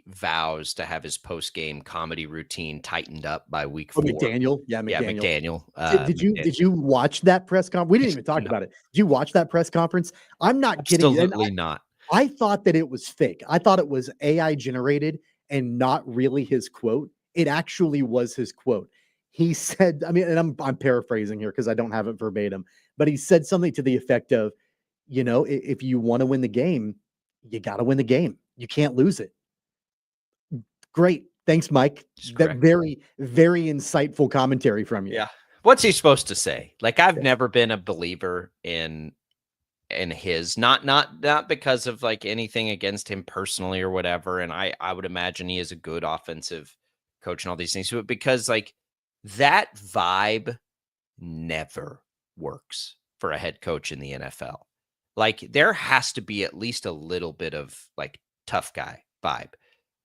vows to have his post-game comedy routine tightened up by week 4. McDaniel. Yeah, McDaniel. Did you watch that press conference? We didn't even talk about it. Did you watch that press conference? I'm not kidding. Absolutely not. I thought that it was fake. I thought it was AI generated and not really his quote. It actually was his quote. He said, I mean, and I'm paraphrasing here because I don't have it verbatim, but he said something to the effect of, you know, if you want to win the game, you got to win the game. You can't lose it. Great. Thanks, Mike. That very, very insightful commentary from you. Yeah. What's he supposed to say? Like, I've never been a believer in his, not because of like anything against him personally or whatever. And I would imagine he is a good offensive coach and all these things, but because like that vibe never works for a head coach in the NFL. Like there has to be at least a little bit of like tough guy vibe,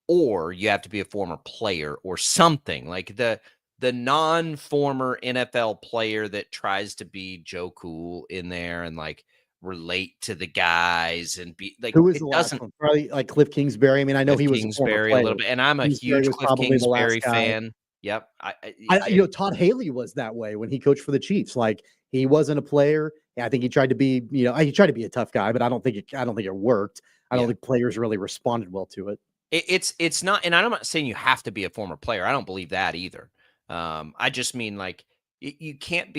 or you have to be a former player or something like the non-former NFL player that tries to be Joe Cool in there and like relate to the guys and be like, who is the last one? Probably like Cliff Kingsbury. I mean, I know he was Kingsbury a little bit, and I'm a huge Cliff Kingsbury fan. Yep. You know, Todd Haley was that way when he coached for the Chiefs. Like he wasn't a player. I think he tried to be, he tried to be a tough guy, but I don't think it worked. I don't think players really responded well to it. It's not, and I'm not saying you have to be a former player. I don't believe that either. I just mean like you can't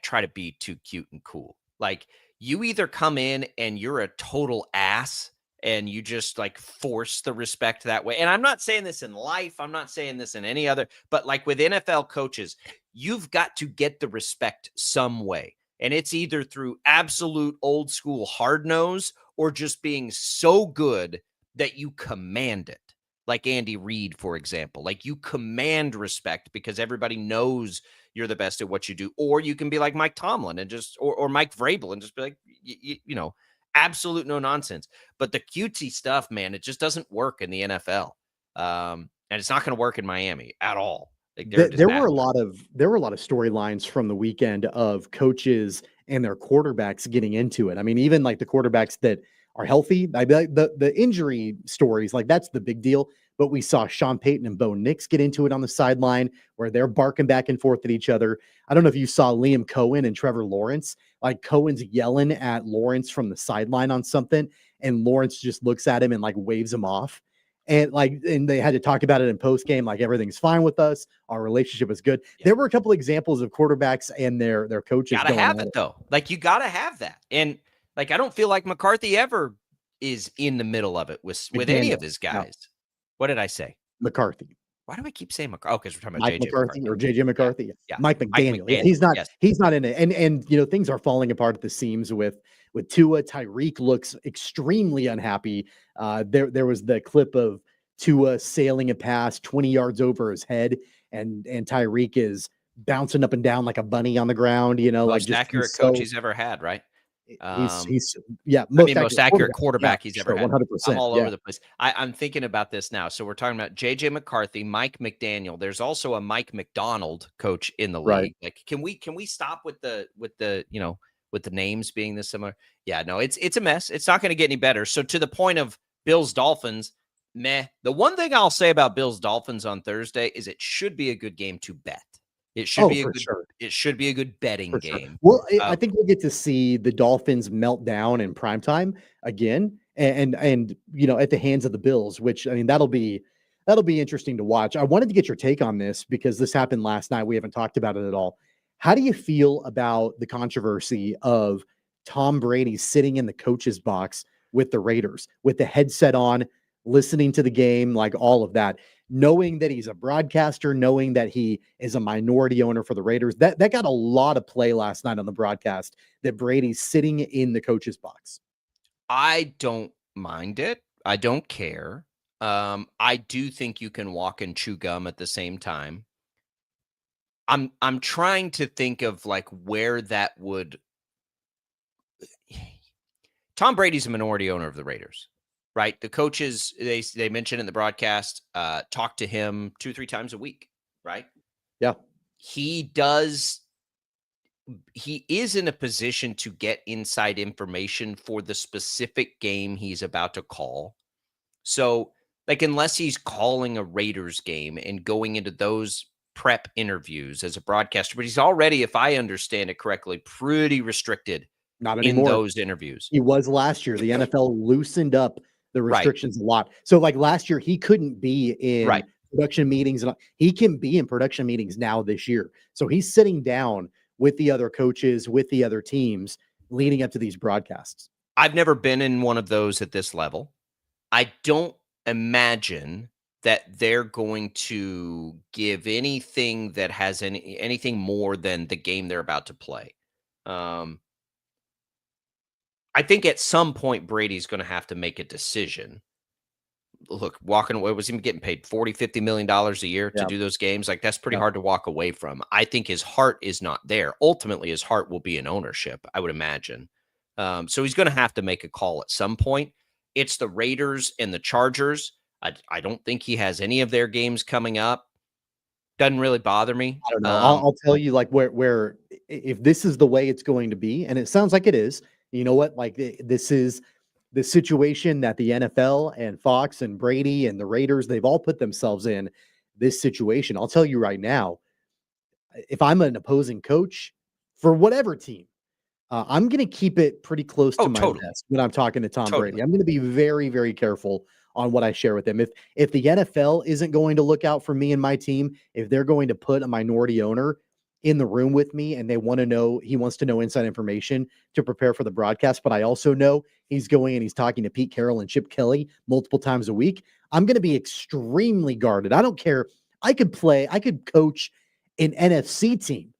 try to be too cute and cool. Like you either come in and you're a total ass and you just like force the respect that way. And I'm not saying this in life. I'm not saying this in any other, but like with NFL coaches, you've got to get the respect some way. And it's either through absolute old school hard nose or just being so good that you command it. Like Andy Reid, for example, like you command respect because everybody knows you're the best at what you do. Or you can be like Mike Tomlin and just, or Mike Vrabel and just be like, you know, absolute no nonsense. But the cutesy stuff, man, it just doesn't work in the NFL. And it's not going to work in Miami at all. Like there were a lot of storylines from the weekend of coaches and their quarterbacks getting into it. I mean, even like the quarterbacks that are healthy, the injury stories, like that's the big deal. But we saw Sean Payton and Bo Nix get into it on the sideline where they're barking back and forth at each other. I don't know if you saw Liam Cohen and Trevor Lawrence, like Cohen's yelling at Lawrence from the sideline on something, and Lawrence just looks at him and like waves him off. And they had to talk about it in post game, like everything's fine with us. Our relationship is good. Yeah. There were a couple examples of quarterbacks and their coaches. Gotta have it though. Like you gotta have that. And like I don't feel like McCarthy ever is in the middle of it with any of his guys. No. What did I say? McCarthy. Why do I keep saying McCarthy? Oh, because we're talking about Mike McCarthy or JJ McCarthy. Yeah. Mike McDaniel. He's not in it. And you know, things are falling apart at the seams with with Tua. Tyreek looks extremely unhappy. There was the clip of Tua sailing a pass 20 yards over his head, and Tyreek is bouncing up and down like a bunny on the ground. Most just accurate coach he's ever had, right? He's most accurate quarterback he's ever sure, had. 100%. I'm all over the place. I'm thinking about this now. So we're talking about JJ McCarthy, Mike McDaniel. There's also a Mike McDonald coach in the league. Right. Like, can we stop with the names being this similar? Yeah, no, it's a mess. It's not going to get any better. So to the point of Bills Dolphins, meh. The one thing I'll say about Bills Dolphins on Thursday is it should be a good game to bet. It should be it should be a good betting game. Well, I think we'll get to see the Dolphins melt down in primetime again, and at the hands of the Bills, which I mean that'll be interesting to watch. I wanted to get your take on this because this happened last night. We haven't talked about it at all. How do you feel about the controversy of Tom Brady sitting in the coach's box with the Raiders with the headset on, listening to the game, like all of that? Knowing that he's a broadcaster, knowing that he is a minority owner for the Raiders, that got a lot of play last night on the broadcast, that Brady's sitting in the coach's box. I don't mind it. I don't care. I do think you can walk and chew gum at the same time. I'm trying to think of like where that would. Tom Brady's a minority owner of the Raiders. Right. The coaches, they mentioned in the broadcast, talk to him 2-3 times a week. Right. Yeah. He is in a position to get inside information for the specific game he's about to call. So, like, unless he's calling a Raiders game and going into those prep interviews as a broadcaster, but he's already, if I understand it correctly, pretty restricted Not anymore. in those interviews. He was last year. The NFL loosened up the restrictions a lot. So like last year, he couldn't be in production meetings. And he can be in production meetings now this year. So he's sitting down with the other coaches, with the other teams leading up to these broadcasts. I've never been in one of those at this level. I don't imagine that they're going to give anything that has anything more than the game they're about to play. I think at some point Brady's going to have to make a decision. Look, walking away, was he getting paid $40-50 million a year to do those games? Like, that's pretty hard to walk away from. I think his heart is not there. Ultimately, his heart will be in ownership, I would imagine. So he's going to have to make a call at some point. It's the Raiders and the Chargers. I don't think he has any of their games coming up. Doesn't really bother me. I don't know. I'll tell you, like, where if this is the way it's going to be, and it sounds like it is, you know what? Like, this is the situation that the NFL and Fox and Brady and the Raiders, they've all put themselves in this situation. I'll tell you right now, if I'm an opposing coach for whatever team, I'm going to keep it pretty close to my vest when I'm talking to Tom Brady. I'm going to be very, very careful on what I share with him. If the NFL isn't going to look out for me and my team, if they're going to put a minority owner in the room with me and he wants to know inside information to prepare for the broadcast, but I also know he's going and he's talking to Pete Carroll and Chip Kelly multiple times a week, I'm going to be extremely guarded. I don't care. I could coach an NFC team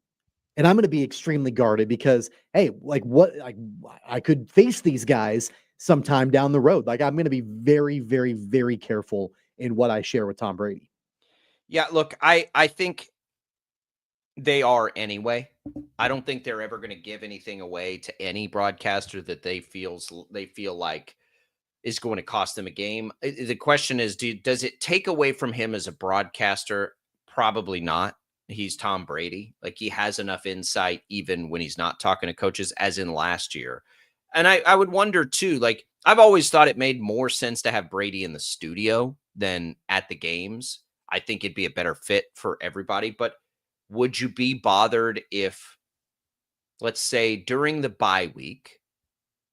and I'm going to be extremely guarded because, hey, I could face these guys sometime down the road. Like, I'm going to be very, very, very careful in what I share with Tom Brady. Yeah, look, I think they are anyway. I don't think they're ever going to give anything away to any broadcaster that they feel like is going to cost them a game. The question is, does it take away from him as a broadcaster? Probably not. He's Tom Brady. Like, he has enough insight even when he's not talking to coaches, as in last year. And I would wonder too, like, I've always thought it made more sense to have Brady in the studio than at the games. I think it'd be a better fit for everybody. But would you be bothered if, let's say, during the bye week,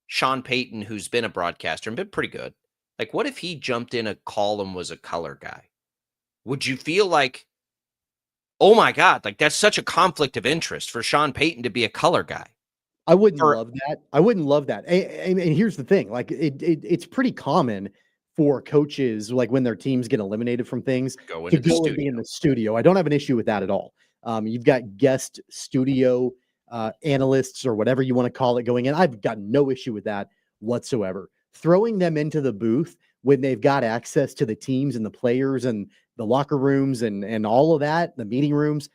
Sean Payton, who's been a broadcaster and been pretty good, like, what if he jumped in a call and was a color guy? Would you feel like, oh my God, like, that's such a conflict of interest for Sean Payton to be a color guy? I wouldn't love that. I wouldn't love that. And here's the thing, like, it's pretty common for coaches, like, when their teams get eliminated from things, to go and be in the studio. I don't have an issue with that at all. You've got guest studio analysts or whatever you want to call it going in. I've got no issue with that whatsoever. Throwing them into the booth when they've got access to the teams and the players and the locker rooms and all of that, the meeting rooms,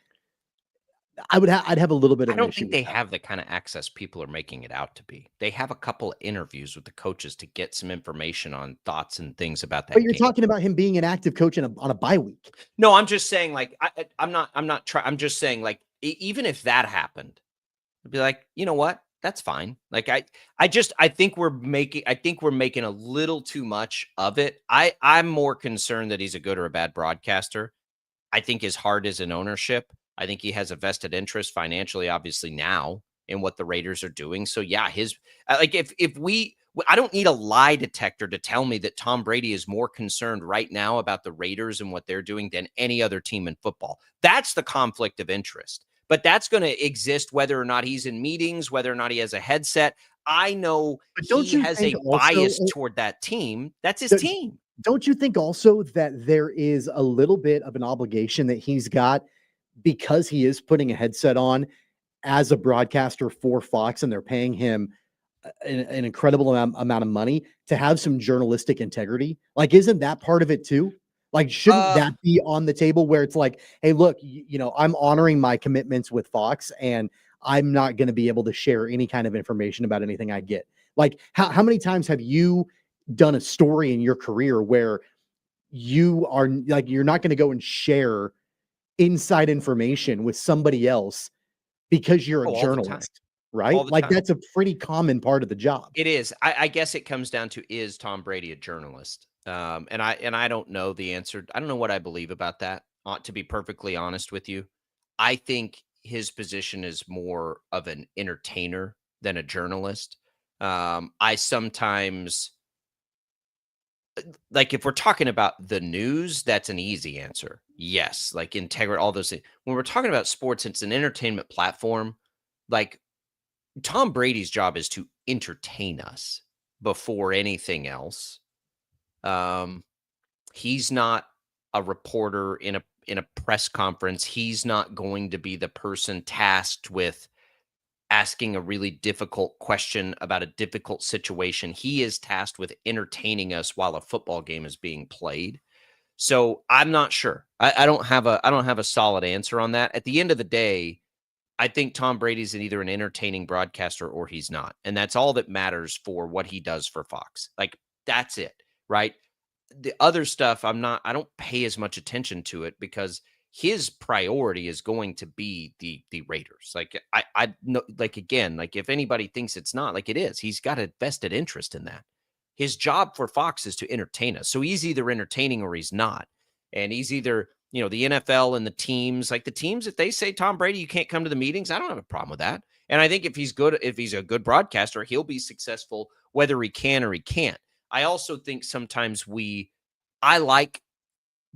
I'd have a little bit of I don't an issue think they with that. have the kind of access people are making it out to be. They have a couple of interviews with the coaches to get some information on thoughts and things about that But you're game. talking about him being an active coach on a bye week. No, I'm just saying, like, I'm just saying, like, even if that happened, I'd be like, you know what? That's fine. Like, I think we're making a little too much of it. I'm more concerned that he's a good or a bad broadcaster. I think his heart is in ownership. I think he has a vested interest financially, obviously now, in what the Raiders are doing. So yeah, I don't need a lie detector to tell me that Tom Brady is more concerned right now about the Raiders and what they're doing than any other team in football. That's the conflict of interest. But that's going to exist whether or not he's in meetings, whether or not he has a headset. I know he has a bias toward that team. That's his team. Don't you think also that there is a little bit of an obligation that he's got because he is putting a headset on as a broadcaster for Fox and they're paying him an incredible amount of money to have some journalistic integrity? Like, isn't that part of it too? Like, shouldn't that be on the table where it's like, hey, look, I'm honoring my commitments with Fox and I'm not going to be able to share any kind of information about anything I get. Like, how many times have you done a story in your career where you are like, you're not going to go and share inside information with somebody else because you're a journalist, right? Like, that's a pretty common part of the job. It is. I guess it comes down to, is Tom Brady a journalist? And I don't know the answer. I don't know what I believe about that. To be perfectly honest with you, I think his position is more of an entertainer than a journalist. I sometimes, like, if we're talking about the news, that's an easy answer. Yes, like integrity, all those things. When we're talking about sports, it's an entertainment platform. Like, Tom Brady's job is to entertain us before anything else. He's not a reporter in a press conference. He's not going to be the person tasked with asking a really difficult question about a difficult situation. He is tasked with entertaining us while a football game is being played. So I'm not sure. I don't have a solid answer on that. At the end of the day, I think Tom Brady's either an entertaining broadcaster or he's not. And that's all that matters for what he does for Fox. Like, that's it, right? The other stuff, I don't pay as much attention to it because his priority is going to be the Raiders. Like, I know, like, again, like, if anybody thinks it's not, like, it is. He's got a vested interest in that. His job for Fox is to entertain us. So he's either entertaining or he's not. And he's either, the NFL and the teams, like the teams, if they say, Tom Brady, you can't come to the meetings, I don't have a problem with that. And I think if he's a good broadcaster, he'll be successful whether he can or he can't. I also think sometimes I like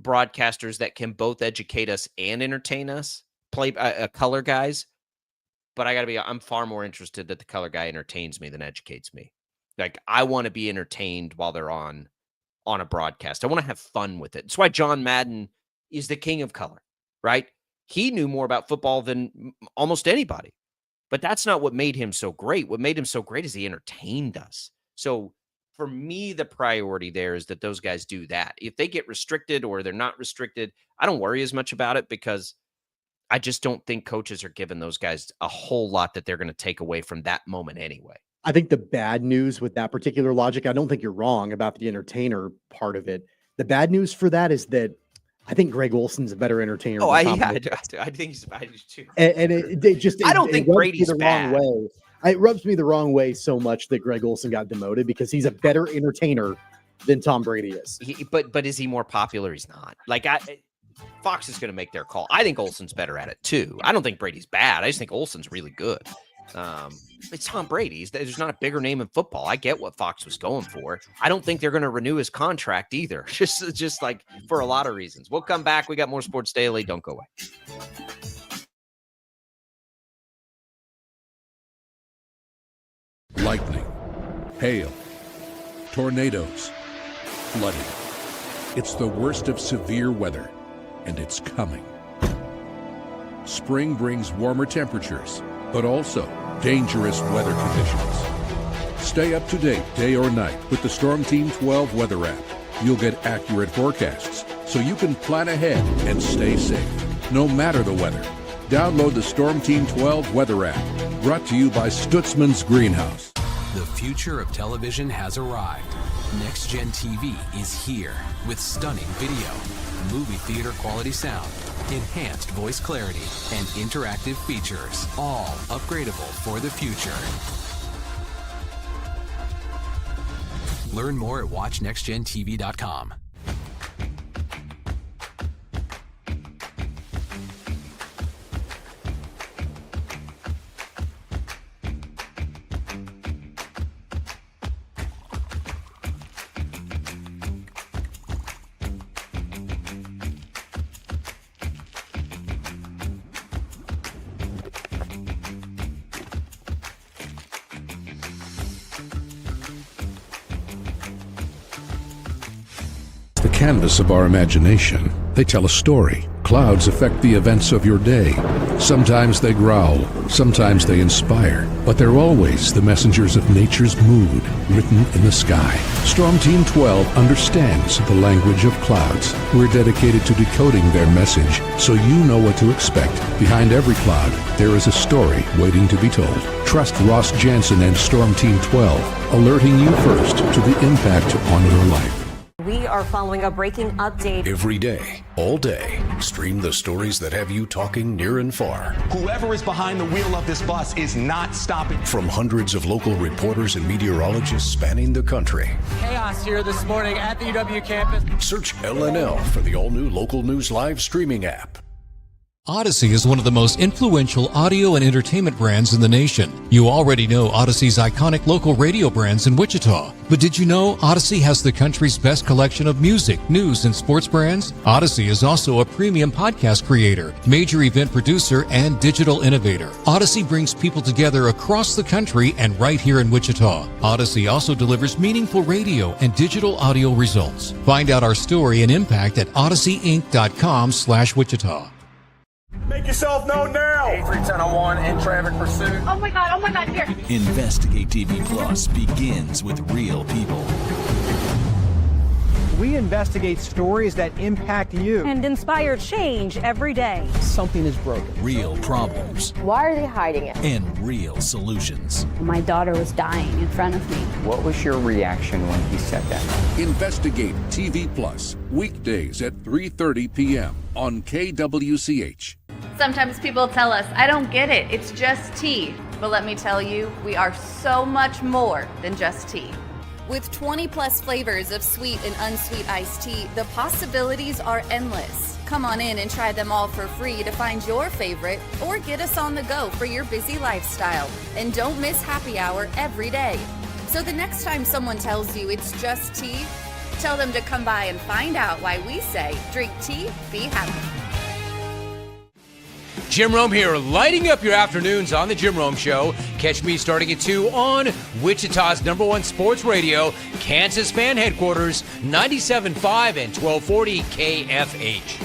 broadcasters that can both educate us and entertain us, play color guys. But I'm far more interested that the color guy entertains me than educates me. Like, I want to be entertained while they're on a broadcast. I want to have fun with it. That's why John Madden is the king of color, right? He knew more about football than almost anybody. But that's not what made him so great. What made him so great is he entertained us. So for me, the priority there is that those guys do that. If they get restricted or they're not restricted, I don't worry as much about it because I just don't think coaches are giving those guys a whole lot that they're going to take away from that moment anyway. I think the bad news with that particular logic, I don't think you're wrong about the entertainer part of it. The bad news for that is that I think Greg Olson's a better entertainer. Oh, I think he's bad too. And it just, I don't think Brady's bad. Wrong way. It rubs me the wrong way so much that Greg Olson got demoted because he's a better entertainer than Tom Brady is. But is he more popular? He's not. Like, Fox is going to make their call. I think Olson's better at it too. I don't think Brady's bad. I just think Olson's really good. It's Tom Brady. There's not a bigger name in football. I get what Fox was going for. I don't think they're going to renew his contract either. Just like for a lot of reasons. We'll come back. We got more Sports Daily. Don't go away. Lightning, hail, tornadoes, flooding. It's the worst of severe weather, and it's coming. Spring brings warmer temperatures but also dangerous weather conditions. Stay up to date day or night with the Storm Team 12 weather app. You'll get accurate forecasts so you can plan ahead and stay safe, no matter the weather. Download the Storm Team 12 weather app, brought to you by Stutzman's Greenhouse. The future of television has arrived. Next Gen TV is here with stunning video, movie theater quality sound, enhanced voice clarity, and interactive features, all upgradable for the future. Learn more at watchnextgentv.com. The canvas of our imagination. They tell a story. Clouds affect the events of your day. Sometimes they growl, sometimes they inspire, but they're always the messengers of nature's mood, written in the sky. Storm Team 12 understands the language of clouds. We're dedicated to decoding their message, so you know what to expect. Behind every cloud, there is a story waiting to be told. Trust Ross Jansen and Storm Team 12, alerting you first to the impact on your life. We are following a breaking update. Every day, all day, stream the stories that have you talking near and far. Whoever is behind the wheel of this bus is not stopping. From hundreds of local reporters and meteorologists spanning the country. Chaos here this morning at the UW campus. Search LNL for the all-new Local News Live streaming app. Odyssey is one of the most influential audio and entertainment brands in the nation. You already know Odyssey's iconic local radio brands in Wichita. But did you know Odyssey has the country's best collection of music, news, and sports brands? Odyssey is also a premium podcast creator, major event producer, and digital innovator. Odyssey brings people together across the country and right here in Wichita. Odyssey also delivers meaningful radio and digital audio results. Find out our story and impact at odysseyinc.com/Wichita. Make yourself known now. 8310 in traffic pursuit. Oh my God, here. Investigate TV Plus begins with real people. We investigate stories that impact you. And inspire change every day. Something is broken. Real problems. Why are they hiding it? And real solutions. My daughter was dying in front of me. What was your reaction when he said that? Investigate TV Plus, weekdays at 3:30 p.m. on KWCH. Sometimes people tell us, I don't get it, it's just tea. But let me tell you, we are so much more than just tea. With 20 plus flavors of sweet and unsweet iced tea, the possibilities are endless. Come on in and try them all for free to find your favorite, or get us on the go for your busy lifestyle. And don't miss happy hour every day. So the next time someone tells you it's just tea, tell them to come by and find out why we say, drink tea, be happy. Jim Rome here, lighting up your afternoons on The Jim Rome Show. Catch me starting at 2 on Wichita's #1 sports radio, Kansas fan headquarters, 97.5 and 1240 KFH.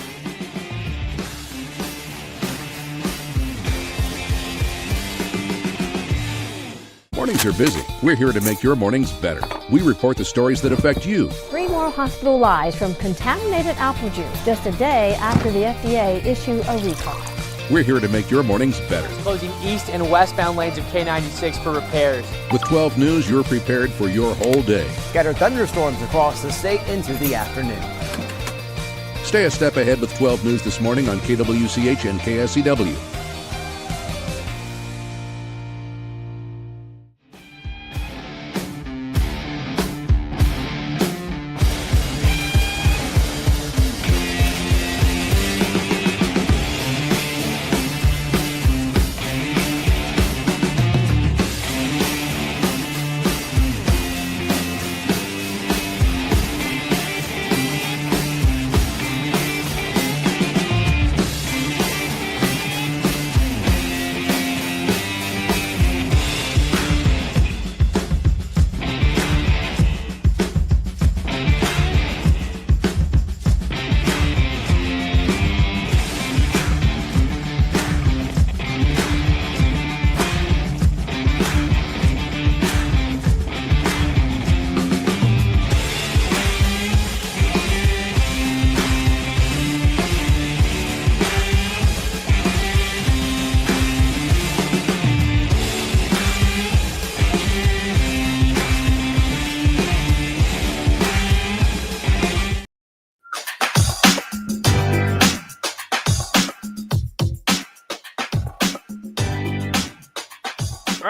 Mornings are busy. We're here to make your mornings better. We report the stories that affect you. 3 more hospital lies from contaminated apple juice just a day after the FDA issue a recall. We're here to make your mornings better. Closing east and westbound lanes of K96 for repairs. With 12 News, you're prepared for your whole day. Scattered thunderstorms across the state into the afternoon. Stay a step ahead with 12 News this morning on KWCH and KSCW.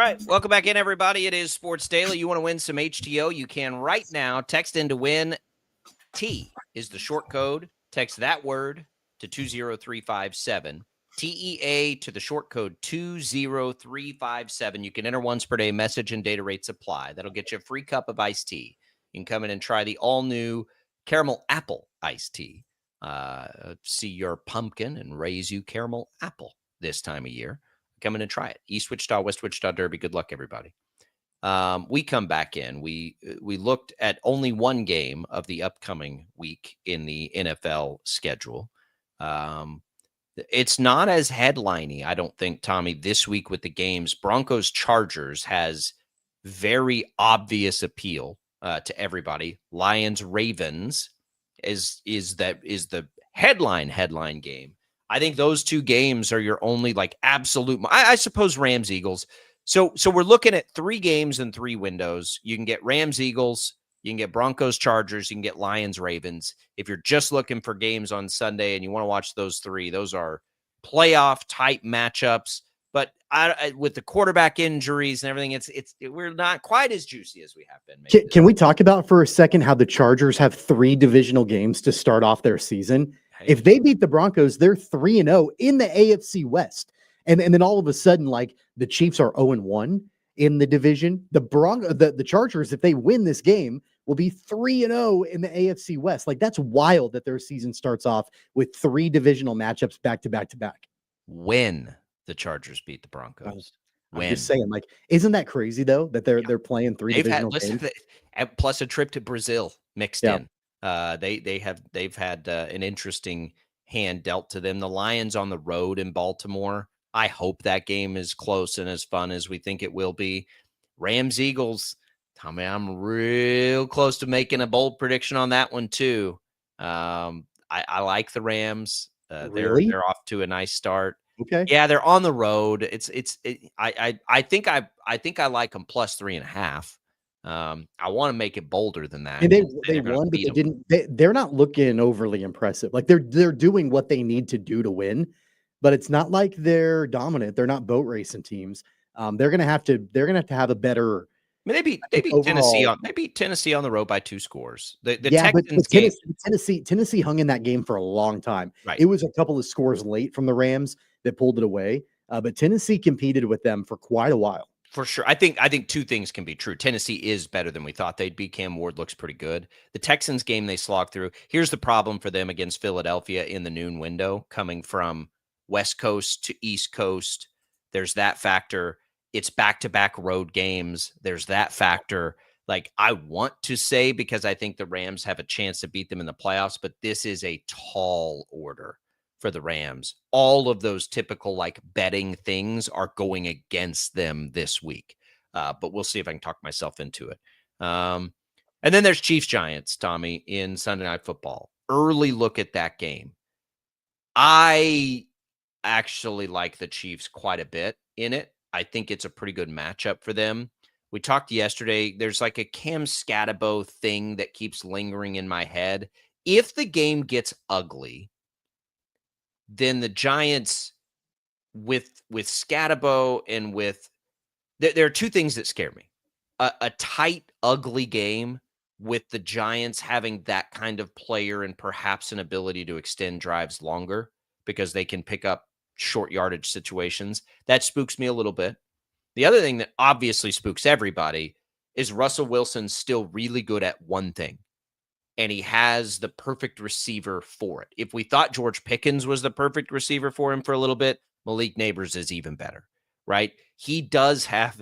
right, welcome back in, everybody. It is Sports Daily. You want to win some HTO? You can right now. Text in to win. T is the short code. Text that word to 20357. TEA to the short code 20357. You can enter once per day. Message and data rates apply. That'll get you a free cup of iced tea. You can come in and try the all-new caramel apple iced tea. See your pumpkin and raise you caramel apple this time of year. Come in and try it. East Wichita, West Wichita Derby. Good luck, everybody. We come back in. We looked at only one game of the upcoming week in the NFL schedule. It's not as headliney, I don't think, Tommy, this week with the games. Broncos Chargers has very obvious appeal to everybody. Lions Ravens is the headline game. I think those two games are your only like absolute. I suppose Rams Eagles. So we're looking at 3 games in 3 windows. You can get Rams Eagles, you can get Broncos Chargers, you can get Lions Ravens. If you're just looking for games on Sunday and you want to watch those 3, those are playoff type matchups. But with the quarterback injuries and everything, we're not quite as juicy as we have been. Can we talk about for a second how the Chargers have 3 divisional games to start off their season? If they beat the Broncos, they're 3-0 in the AFC West. And then all of a sudden, like the Chiefs are 0-1 in the division. The Chargers, if they win this game, will be 3-0 in the AFC West. Like that's wild that their season starts off with 3 divisional matchups back to back to back. When the Chargers beat the Broncos. I'm just saying, like, isn't that crazy though that they're playing 3 divisional games? Plus a trip to Brazil mixed in. They've had an interesting hand dealt to them. The Lions on the road in Baltimore. I hope that game is close and as fun as we think it will be. Rams Eagles. Tommy, I'm real close to making a bold prediction on that one too. I like the Rams. Really? They're off to a nice start. Okay. Yeah, they're on the road. I think I like them plus 3.5. I want to make it bolder than that. And they won, but they didn't. They're not looking overly impressive. Like they're doing what they need to do to win, but it's not like they're dominant. They're not boat racing teams. They're gonna have to have a better. I mean, they beat Tennessee on the road by 2 scores. The Texans game. Tennessee hung in that game for a long time. Right. It was a couple of scores late from the Rams that pulled it away, but Tennessee competed with them for quite a while. For sure. I think 2 things can be true. Tennessee is better than we thought they'd be. Cam Ward looks pretty good. The Texans game they slogged through. Here's the problem for them against Philadelphia in the noon window, coming from West Coast to East Coast. There's that factor. It's back-to-back road games. There's that factor. Like, I want to say because I think the Rams have a chance to beat them in the playoffs, but this is a tall order for the Rams. All of those typical like betting things are going against them this week. But we'll see if I can talk myself into it. And then there's Chiefs Giants, Tommy, in Sunday Night Football. Early look at that game. I actually like the Chiefs quite a bit in it. I think it's a pretty good matchup for them. We talked yesterday. There's like a Cam Scatabo thing that keeps lingering in my head. If the game gets ugly, then the Giants with Scatabo and with there are 2 things that scare me. A tight, ugly game with the Giants having that kind of player and perhaps an ability to extend drives longer because they can pick up short yardage situations. That spooks me a little bit. The other thing that obviously spooks everybody is Russell Wilson's still really good at one thing. And he has the perfect receiver for it. If we thought George Pickens was the perfect receiver for him for a little bit, Malik Neighbors is even better, right? He does have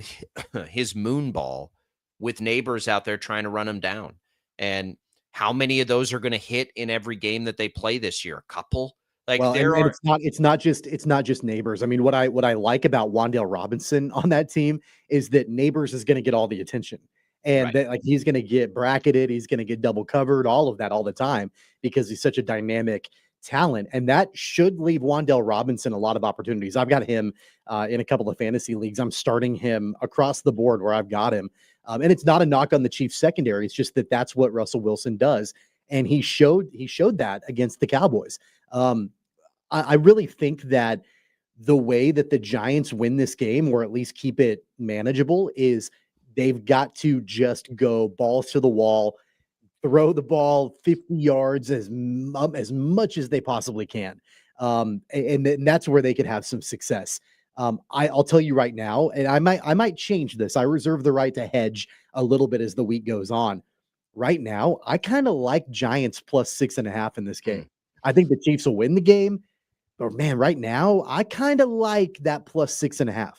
his moon ball with Neighbors out there trying to run him down. And how many of those are going to hit in every game that they play this year? A couple? Like, well, and it's not just Neighbors. I mean, what I like about Wan'Dale Robinson on that team is that Neighbors is going to get all the attention. And that, like, he's going to get bracketed, he's going to get double covered, all of that all the time because he's such a dynamic talent. And that should leave Wan'Dale Robinson a lot of opportunities. I've got him in a couple of fantasy leagues. I'm starting him across the board where I've got him. And it's not a knock on the Chiefs secondary. It's just that that's what Russell Wilson does. And he showed that against the Cowboys. I really think that the way that the Giants win this game, or at least keep it manageable, is they've got to just go balls to the wall, throw the ball 50 yards as much as they possibly can. And that's where they could have some success. I'll tell you right now, and I might change this. I reserve the right to hedge a little bit as the week goes on. Right now, I kind of like Giants plus 6.5 in this game. I think the Chiefs will win the game, but man, right now, I kind of like that plus 6.5.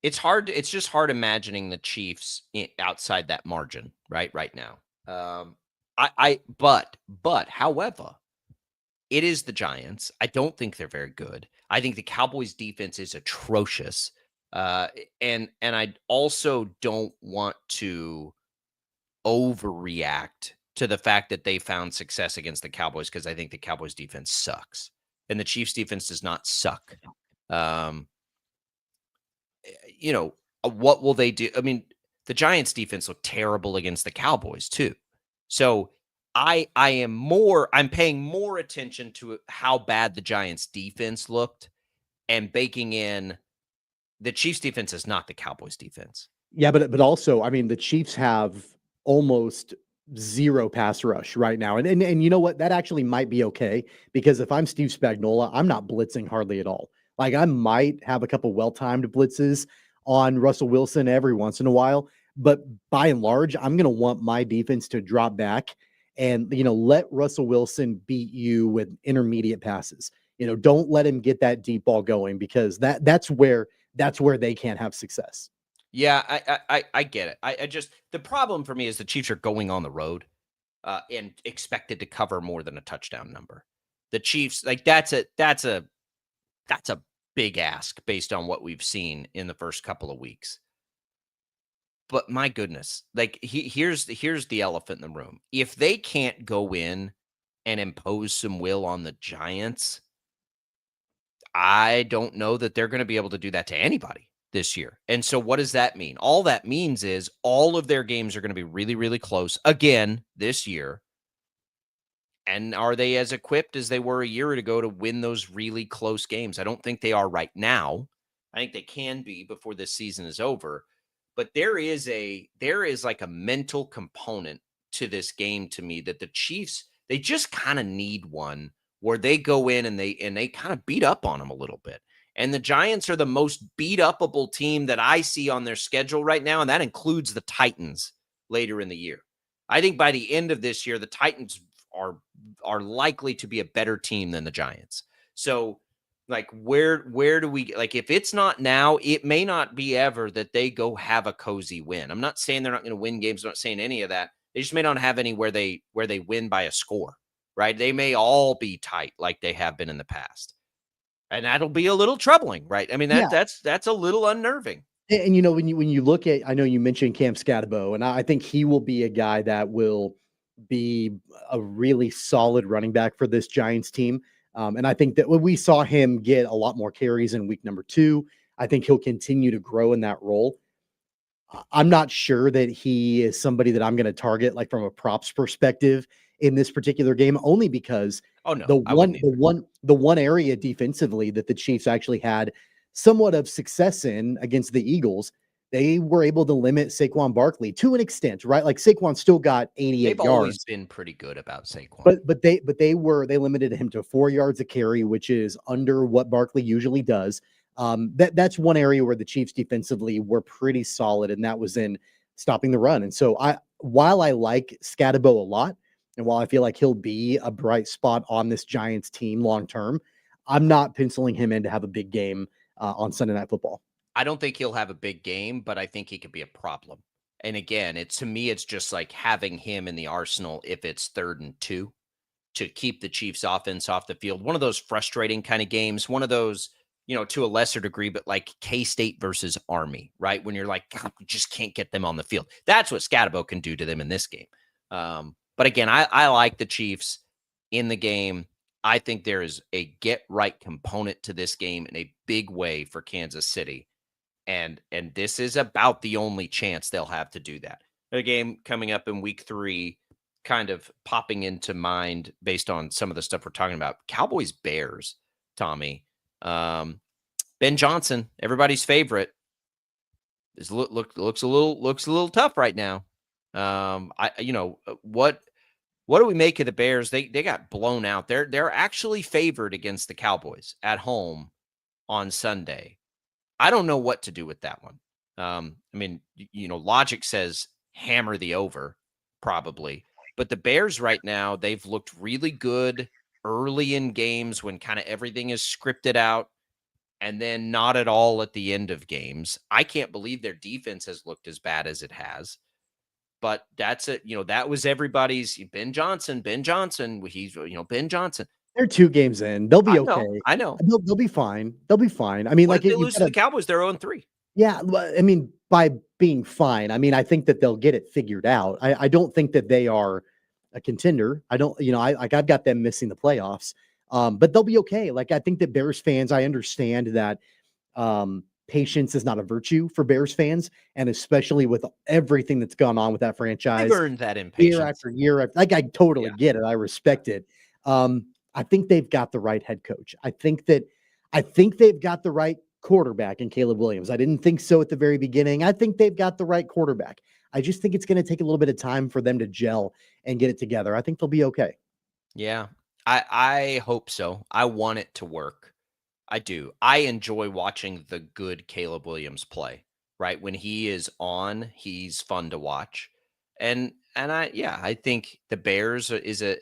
It's hard. It's just hard imagining the Chiefs outside that margin right now. But however, it is the Giants. I don't think they're very good. I think the Cowboys defense is atrocious. And I also don't want to overreact to the fact that they found success against the Cowboys, because I think the Cowboys defense sucks and the Chiefs defense does not suck. What will they do? I mean, the Giants defense looked terrible against the Cowboys too. So I'm paying more attention to how bad the Giants defense looked and baking in the Chiefs defense is not the Cowboys defense. Yeah, but also, I mean, the Chiefs have almost zero pass rush right now. And you know what? That actually might be okay, because if I'm Steve Spagnuolo, I'm not blitzing hardly at all. Like, I might have a couple well-timed blitzes on Russell Wilson every once in a while, but by and large, I'm going to want my defense to drop back and, let Russell Wilson beat you with intermediate passes. Don't let him get that deep ball going, because that's where they can't have success. Yeah, I get it. I just, the problem for me is the Chiefs are going on the road and expected to cover more than a touchdown number. The Chiefs, like, that's a big ask based on what we've seen in the first couple of weeks. But my goodness, like, here's the elephant in the room. If they can't go in and impose some will on the Giants, I don't know that they're going to be able to do that to anybody this year. And so what does that mean? All that means is all of their games are going to be really, really close again this year. And are they as equipped as they were a year ago to win those really close games? I don't think they are right now. I think they can be before this season is over. But there is like a mental component to this game to me that the Chiefs, they just kind of need one where they go in and they kind of beat up on them a little bit. And the Giants are the most beat upable team that I see on their schedule right now, and that includes the Titans later in the year. I think by the end of this year, the Titans are likely to be a better team than the Giants. So, like, where do we, like, if it's not now, it may not be ever that they go have a cozy win. I'm not saying they're not going to win games. I'm not saying any of that. They just may not have any where they win by a score, right? They may all be tight like they have been in the past. And that'll be a little troubling, right? I mean, that's a little unnerving. And when you look at, I know you mentioned Cam Scatabo, and I think he will be a guy that will be a really solid running back for this Giants team. And I think that when we saw him get a lot more carries in week number 2, I think he'll continue to grow in that role. I'm not sure that he is somebody that I'm going to target, like, from a props perspective in this particular game, only because the one area defensively that the Chiefs actually had somewhat of success in against the Eagles, they were able to limit Saquon Barkley to an extent, right? Like, Saquon still got 88 yards. They've always been pretty good about Saquon. But they limited him to 4 yards a carry, which is under what Barkley usually does. That's one area where the Chiefs defensively were pretty solid, and that was in stopping the run. And so while I like Scatabo a lot, and while I feel like he'll be a bright spot on this Giants team long term, I'm not penciling him in to have a big game on Sunday Night Football. I don't think he'll have a big game, but I think he could be a problem. And again, to me, it's just like having him in the arsenal if it's 3rd and 2 to keep the Chiefs offense off the field. One of those frustrating kind of games, one of those, to a lesser degree, but like K-State versus Army, right? When you're like, God, we just can't get them on the field. That's what Scatabo can do to them in this game. But again, I like the Chiefs in the game. I think there is a get-right component to this game in a big way for Kansas City. And this is about the only chance they'll have to do that. A game coming up in week 3, kind of popping into mind based on some of the stuff we're talking about. Cowboys Bears, Tommy. Ben Johnson, everybody's favorite, looks a little tough right now. What do we make of the Bears? They got blown out. They're actually favored against the Cowboys at home on Sunday. I don't know what to do with that one. Logic says hammer the over, probably. But the Bears right now, they've looked really good early in games when kind of everything is scripted out, and then not at all at the end of games. I can't believe their defense has looked as bad as it has. But that's it. That was everybody's Ben Johnson. He's, Ben Johnson. They're 2 games in. They'll be okay. I know. They'll be fine. They'll be fine. I mean, What if they lose to the Cowboys? They're 0-3. Yeah, I mean, by being fine, I mean, I think that they'll get it figured out. I don't think that they are a contender. I don't, I've got them missing the playoffs, but they'll be okay. Like, I think that Bears fans, I understand that patience is not a virtue for Bears fans, and especially with everything that's gone on with that franchise. They've earned that impatience. Year after year. I totally get it. I respect it. I think they've got the right head coach. I think they've got the right quarterback in Caleb Williams. I didn't think so at the very beginning. I think they've got the right quarterback. I just think it's going to take a little bit of time for them to gel and get it together. I think they'll be okay. Yeah, I hope so. I want it to work. I do. I enjoy watching the good Caleb Williams play, right? When he is on, he's fun to watch. And I think the Bears is a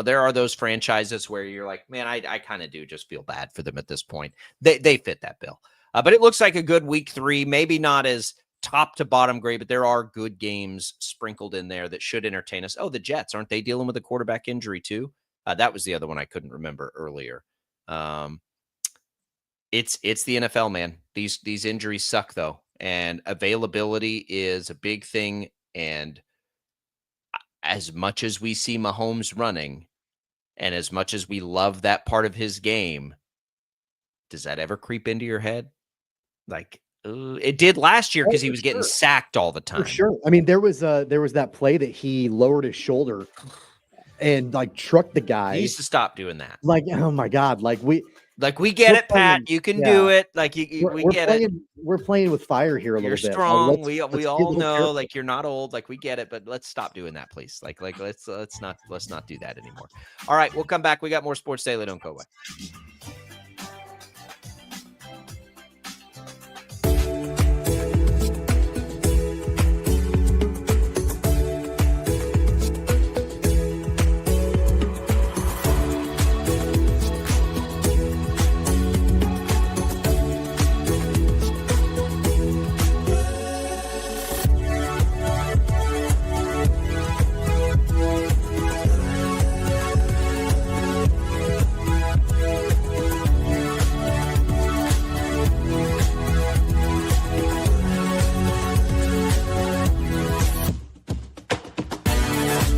there are those franchises where you're like, man, I kind of do just feel bad for them at this point. They fit that bill. But it looks like a good week 3, maybe not as top to bottom grade, but there are good games sprinkled in there that should entertain us. Oh, the Jets, aren't they dealing with a quarterback injury too? That was the other one I couldn't remember earlier. It's the NFL, man. These injuries suck though. And availability is a big thing. And as much as we see Mahomes running, and as much as we love that part of his game, does that ever creep into your head? Like, it did last year because he was getting sacked all the time. For sure. I mean, there was that play that he lowered his shoulder and like trucked the guy. He needs to stop doing that. Like, oh my God. We get it, Pat. You can do it. Like we get it. We're playing with fire here a little bit. You're strong. We all know, careful. Like, you're not old. Like, we get it, but let's stop doing that, please. Like let's not do that anymore. All right, we'll come back. We got more Sports Daily. Don't go away.